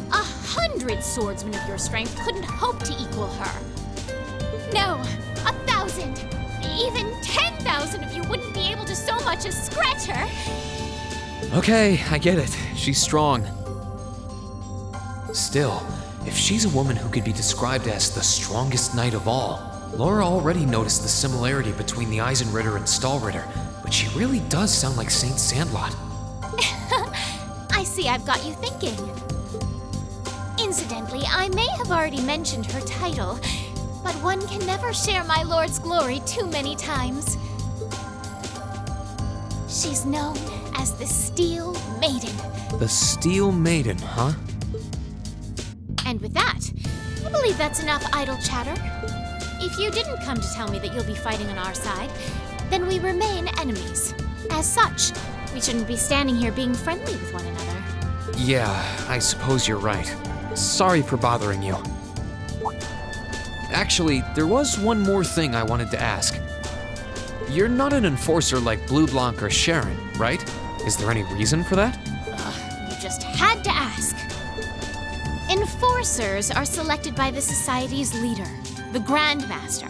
[SPEAKER 2] 100 swordsmen of your strength couldn't hope to equal her. No, 1,000, even 10,000 of you wouldn't be able to so much as scratch her.
[SPEAKER 4] Okay, I get it. She's strong. Still, if she's a woman who could be described as the strongest knight of all, Laura already noticed the similarity between the Eisenritter and Stahlritter, but she really does sound like Saint Sandlot.
[SPEAKER 2] I see I've got you thinking. Incidentally, I may have already mentioned her title, but one can never share my lord's glory too many times. She's known as the Steel Maiden.
[SPEAKER 4] The Steel Maiden, huh?
[SPEAKER 2] And with that, I believe that's enough idle chatter. If you didn't come to tell me that you'll be fighting on our side, then we remain enemies. As such, we shouldn't be standing here being friendly with one another.
[SPEAKER 4] Yeah, I suppose you're right. Sorry for bothering you. Actually, there was one more thing I wanted to ask. You're not an enforcer like Blue Blanc or Sharon, right? Is there any reason for that?
[SPEAKER 2] You just had to ask. Enforcers are selected by the Society's leader, the Grand Master.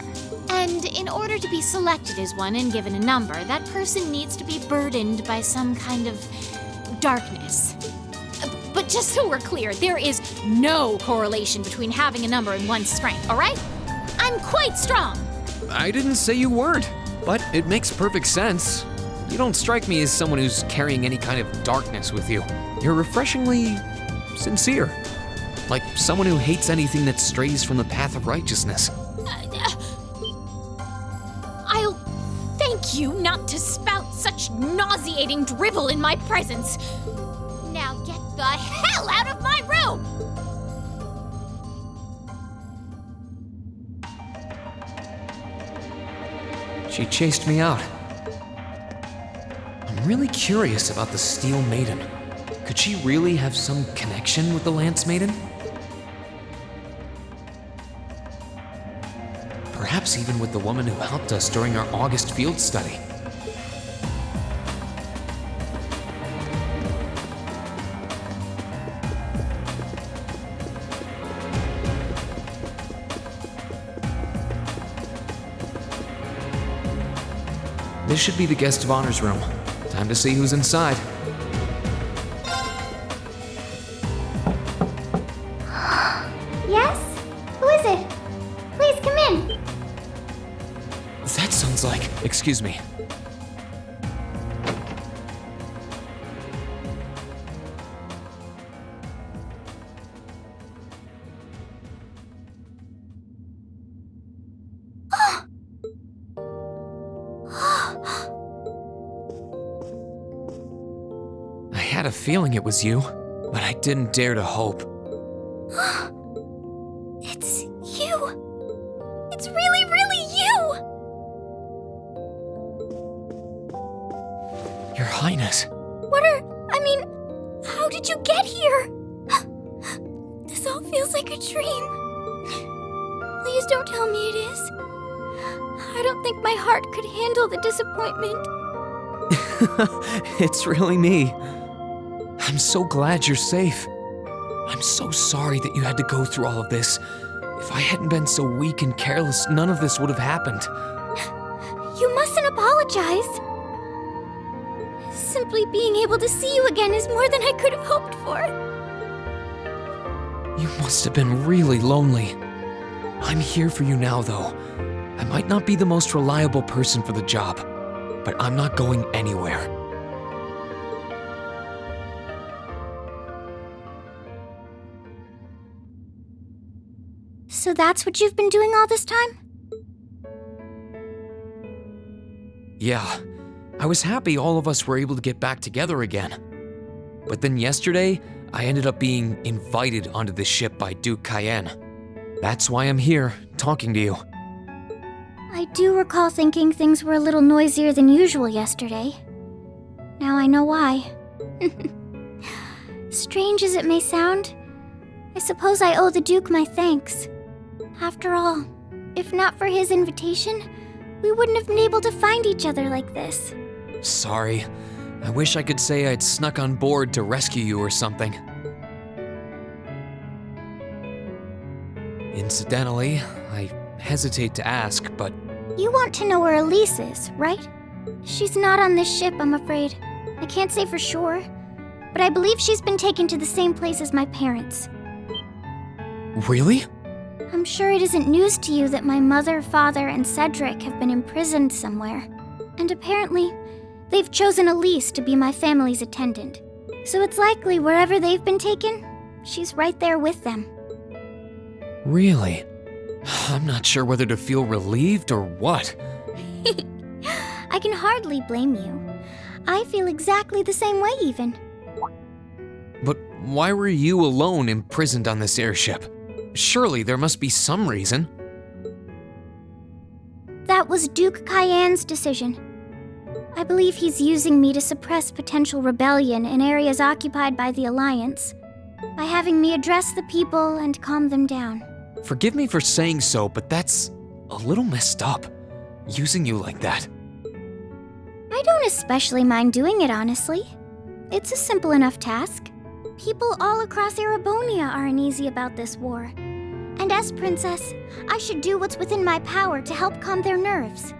[SPEAKER 2] And in order to be selected as one and given a number, that person needs to be burdened by some kind of darkness. But just so we're clear, there is no correlation between having a number and one's strength, all right? I'm quite strong.
[SPEAKER 4] I didn't say you weren't, but it makes perfect sense. You don't strike me as someone who's carrying any kind of darkness with you. You're refreshingly sincere. Like someone who hates anything that strays from the path of righteousness.
[SPEAKER 2] I'll thank you not to spout such nauseating drivel in my presence. Now get the hell out of my room!
[SPEAKER 4] She chased me out. I'm really curious about the Steel Maiden. Could she really have some connection with the Lance Maiden? Perhaps even with the woman who helped us during our August field study. This should be the guest of honor's room. Time to see who's inside.
[SPEAKER 10] Yes? Who is it? Please come in.
[SPEAKER 4] That sounds like... Excuse me. I had a feeling it was you, but I didn't dare to hope.
[SPEAKER 10] It's you. It's really, really you.
[SPEAKER 4] Your Highness.
[SPEAKER 10] How did you get here? This all feels like a dream. Please don't tell me it is. I don't think my heart could handle the disappointment.
[SPEAKER 4] It's really me. I'm so glad you're safe. I'm so sorry that you had to go through all of this. If I hadn't been so weak and careless, none of this would have happened.
[SPEAKER 10] You mustn't apologize. Simply being able to see you again is more than I could have hoped for.
[SPEAKER 4] You must have been really lonely. I'm here for you now, though. I might not be the most reliable person for the job, but I'm not going anywhere.
[SPEAKER 10] So that's what you've been doing all this time?
[SPEAKER 4] Yeah, I was happy all of us were able to get back together again. But then yesterday, I ended up being invited onto the ship by Duke Cayenne. That's why I'm here, talking to you.
[SPEAKER 10] I do recall thinking things were a little noisier than usual yesterday. Now I know why. Strange as it may sound, I suppose I owe the Duke my thanks. After all, if not for his invitation, we wouldn't have been able to find each other like this.
[SPEAKER 4] Sorry. I wish I could say I'd snuck on board to rescue you or something. Incidentally, I hesitate to ask, but...
[SPEAKER 10] You want to know where Elise is, right? She's not on this ship, I'm afraid. I can't say for sure, but I believe she's been taken to the same place as my parents.
[SPEAKER 4] Really?
[SPEAKER 10] I'm sure it isn't news to you that my mother, father, and Cedric have been imprisoned somewhere. And apparently, they've chosen Elise to be my family's attendant. So it's likely wherever they've been taken, she's right there with them.
[SPEAKER 4] Really? I'm not sure whether to feel relieved or what.
[SPEAKER 10] I can hardly blame you. I feel exactly the same way, even.
[SPEAKER 4] But why were you alone imprisoned on this airship? Surely there must be some reason.
[SPEAKER 10] That was Duke Cayenne's decision. I believe he's using me to suppress potential rebellion in areas occupied by the Alliance, by having me address the people and calm them down.
[SPEAKER 4] Forgive me for saying so, but that's a little messed up, using you like that.
[SPEAKER 10] I don't especially mind doing it, honestly. It's a simple enough task. People all across Erebonia are uneasy about this war. And as princess, I should do what's within my power to help calm their nerves.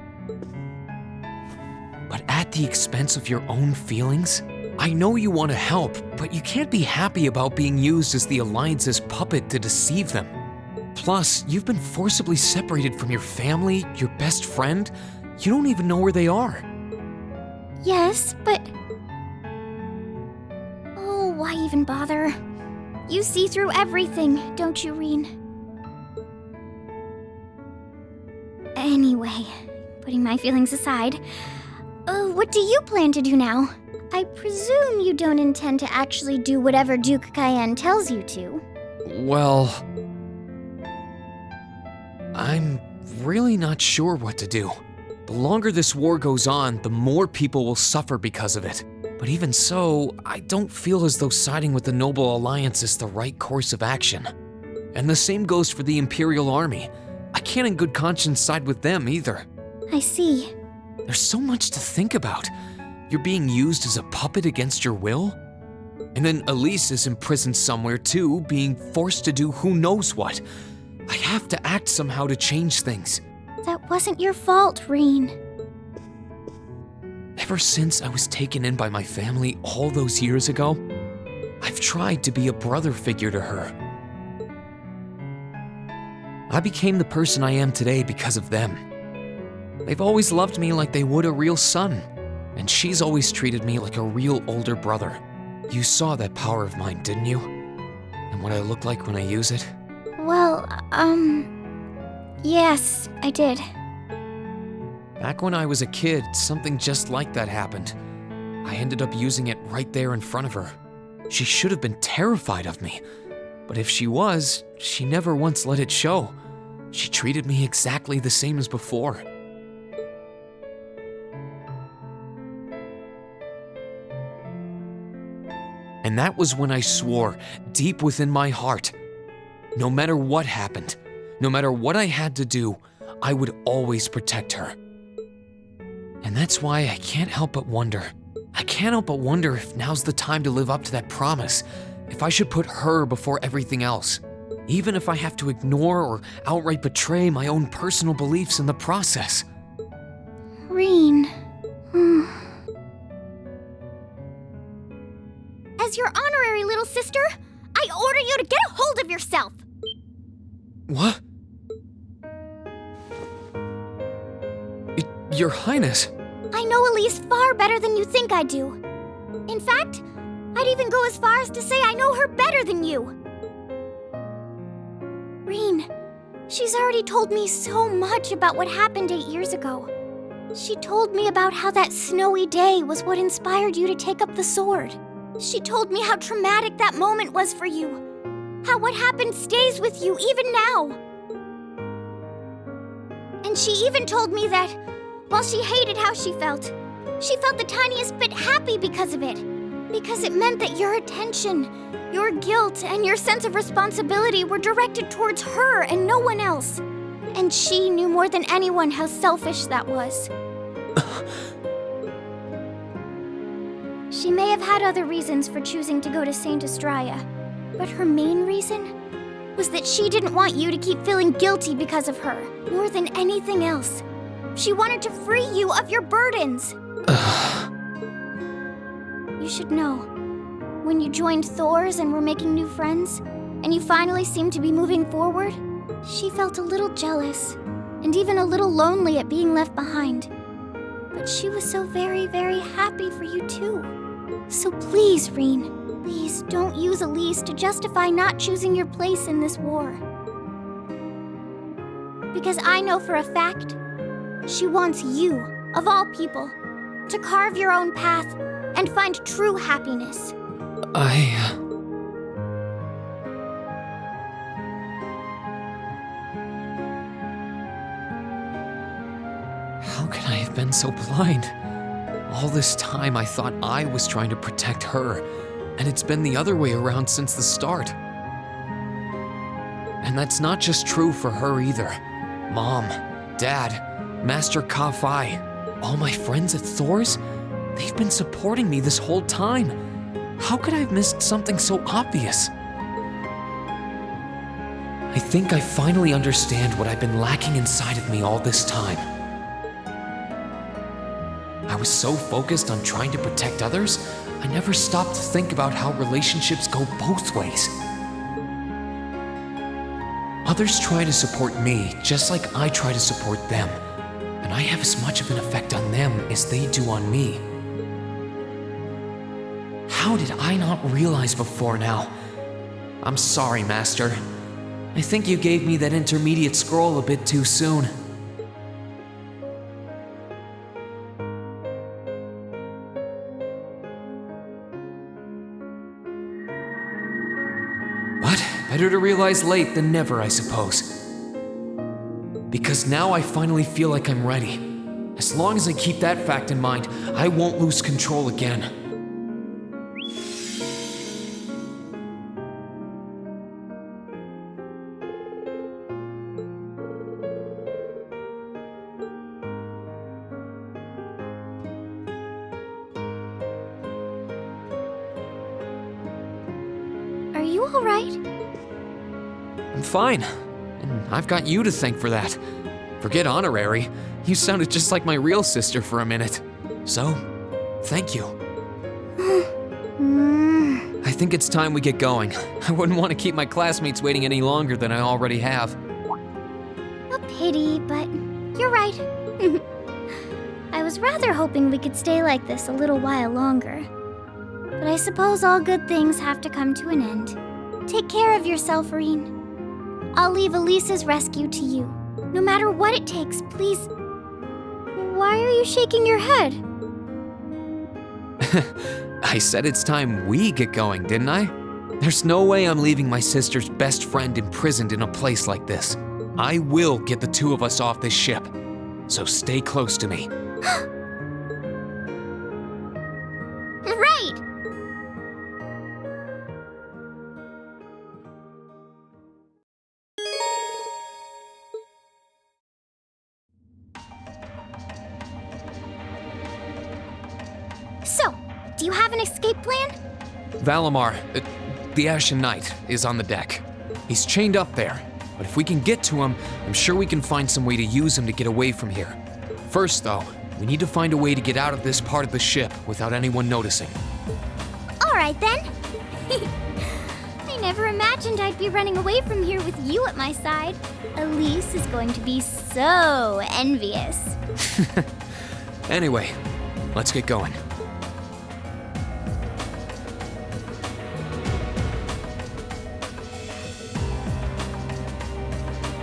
[SPEAKER 4] But at the expense of your own feelings? I know you want to help, but you can't be happy about being used as the Alliance's puppet to deceive them. Plus, you've been forcibly separated from your family, your best friend. You don't even know where they are.
[SPEAKER 10] Yes, but... Oh, why even bother? You see through everything, don't you, Reen? Anyway, putting my feelings aside, what do you plan to do now? I presume you don't intend to actually do whatever Duke Cayenne tells you to.
[SPEAKER 4] Well... I'm really not sure what to do. The longer this war goes on, the more people will suffer because of it. But even so, I don't feel as though siding with the Noble Alliance is the right course of action. And the same goes for the Imperial Army. I can't in good conscience side with them either.
[SPEAKER 10] I see.
[SPEAKER 4] There's so much to think about. You're being used as a puppet against your will? And then Elise is imprisoned somewhere too, being forced to do who knows what. I have to act somehow to change things.
[SPEAKER 10] That wasn't your fault, Reen.
[SPEAKER 4] Ever since I was taken in by my family all those years ago, I've tried to be a brother figure to her. I became the person I am today because of them. They've always loved me like they would a real son, and she's always treated me like a real older brother. You saw that power of mine, didn't you? And what I look like when I use it?
[SPEAKER 10] Well, yes, I did.
[SPEAKER 4] Back when I was a kid, something just like that happened. I ended up using it right there in front of her. She should have been terrified of me, but if she was, she never once let it show. She treated me exactly the same as before. And that was when I swore, deep within my heart, no matter what happened, no matter what I had to do, I would always protect her. And that's why I can't help but wonder. I can't help but wonder if now's the time to live up to that promise if I should put her before everything else, even if I have to ignore or outright betray my own personal beliefs in the process.
[SPEAKER 10] Rean. As your honorary little sister, I order you to get a hold of yourself!
[SPEAKER 4] What? Your Highness.
[SPEAKER 10] I know Elise far better than you think I do. In fact, I'd even go as far as to say I know her better than you. Rean, she's already told me so much about what happened 8 years ago. She told me about how that snowy day was what inspired you to take up the sword. She told me how traumatic that moment was for you. How what happened stays with you even now. And she even told me that, while she hated how she felt the tiniest bit happy because of it. Because it meant that your attention, your guilt, and your sense of responsibility were directed towards her and no one else. And she knew more than anyone how selfish that was. She may have had other reasons for choosing to go to Saint Estrella, but her main reason was that she didn't want you to keep feeling guilty because of her, more than anything else. She wanted to free you of your burdens. You should know, when you joined Thor's and were making new friends, and you finally seemed to be moving forward, she felt a little jealous, and even a little lonely at being left behind. But she was so very, very happy for you too. So please, Rean, please don't use Elise to justify not choosing your place in this war. Because I know for a fact, she wants you, of all people, to carve your own path and find true happiness.
[SPEAKER 4] How could I have been so blind? All this time I thought I was trying to protect her, and it's been the other way around since the start. And that's not just true for her either. Mom, Dad, Master Ka-Fai, all my friends at Thor's, they've been supporting me this whole time. How could I have missed something so obvious? I think I finally understand what I've been lacking inside of me all this time. I was so focused on trying to protect others, I never stopped to think about how relationships go both ways. Others try to support me just like I try to support them, and I have as much of an effect on them as they do on me. How did I not realize before now? I'm sorry, Master. I think you gave me that intermediate scroll a bit too soon. But better to realize late than never, I suppose. Because now I finally feel like I'm ready. As long as I keep that fact in mind, I won't lose control again.
[SPEAKER 10] Are you all right?
[SPEAKER 4] I'm fine. And I've got you to thank for that. Forget honorary. You sounded just like my real sister for a minute. So, thank you. I think it's time we get going. I wouldn't want to keep my classmates waiting any longer than I already have.
[SPEAKER 10] A pity, but you're right. I was rather hoping we could stay like this a little while longer. But I suppose all good things have to come to an end. Take care of yourself, Rean. I'll leave Elise's rescue to you. No matter what it takes, please. Why are you shaking your head?
[SPEAKER 4] I said it's time we get going, didn't I? There's no way I'm leaving my sister's best friend imprisoned in a place like this. I will get the two of us off this ship. So stay close to me.
[SPEAKER 10] Right! So, do you have an escape plan?
[SPEAKER 4] Valimar, The Ashen Knight is on the deck. He's chained up there, but if we can get to him, I'm sure we can find some way to use him to get away from here. First, though, we need to find a way to get out of this part of the ship without anyone noticing.
[SPEAKER 3] All right, then. I never imagined I'd be running away from here with you at my side. Elise is going to be so envious.
[SPEAKER 4] Anyway, let's get going.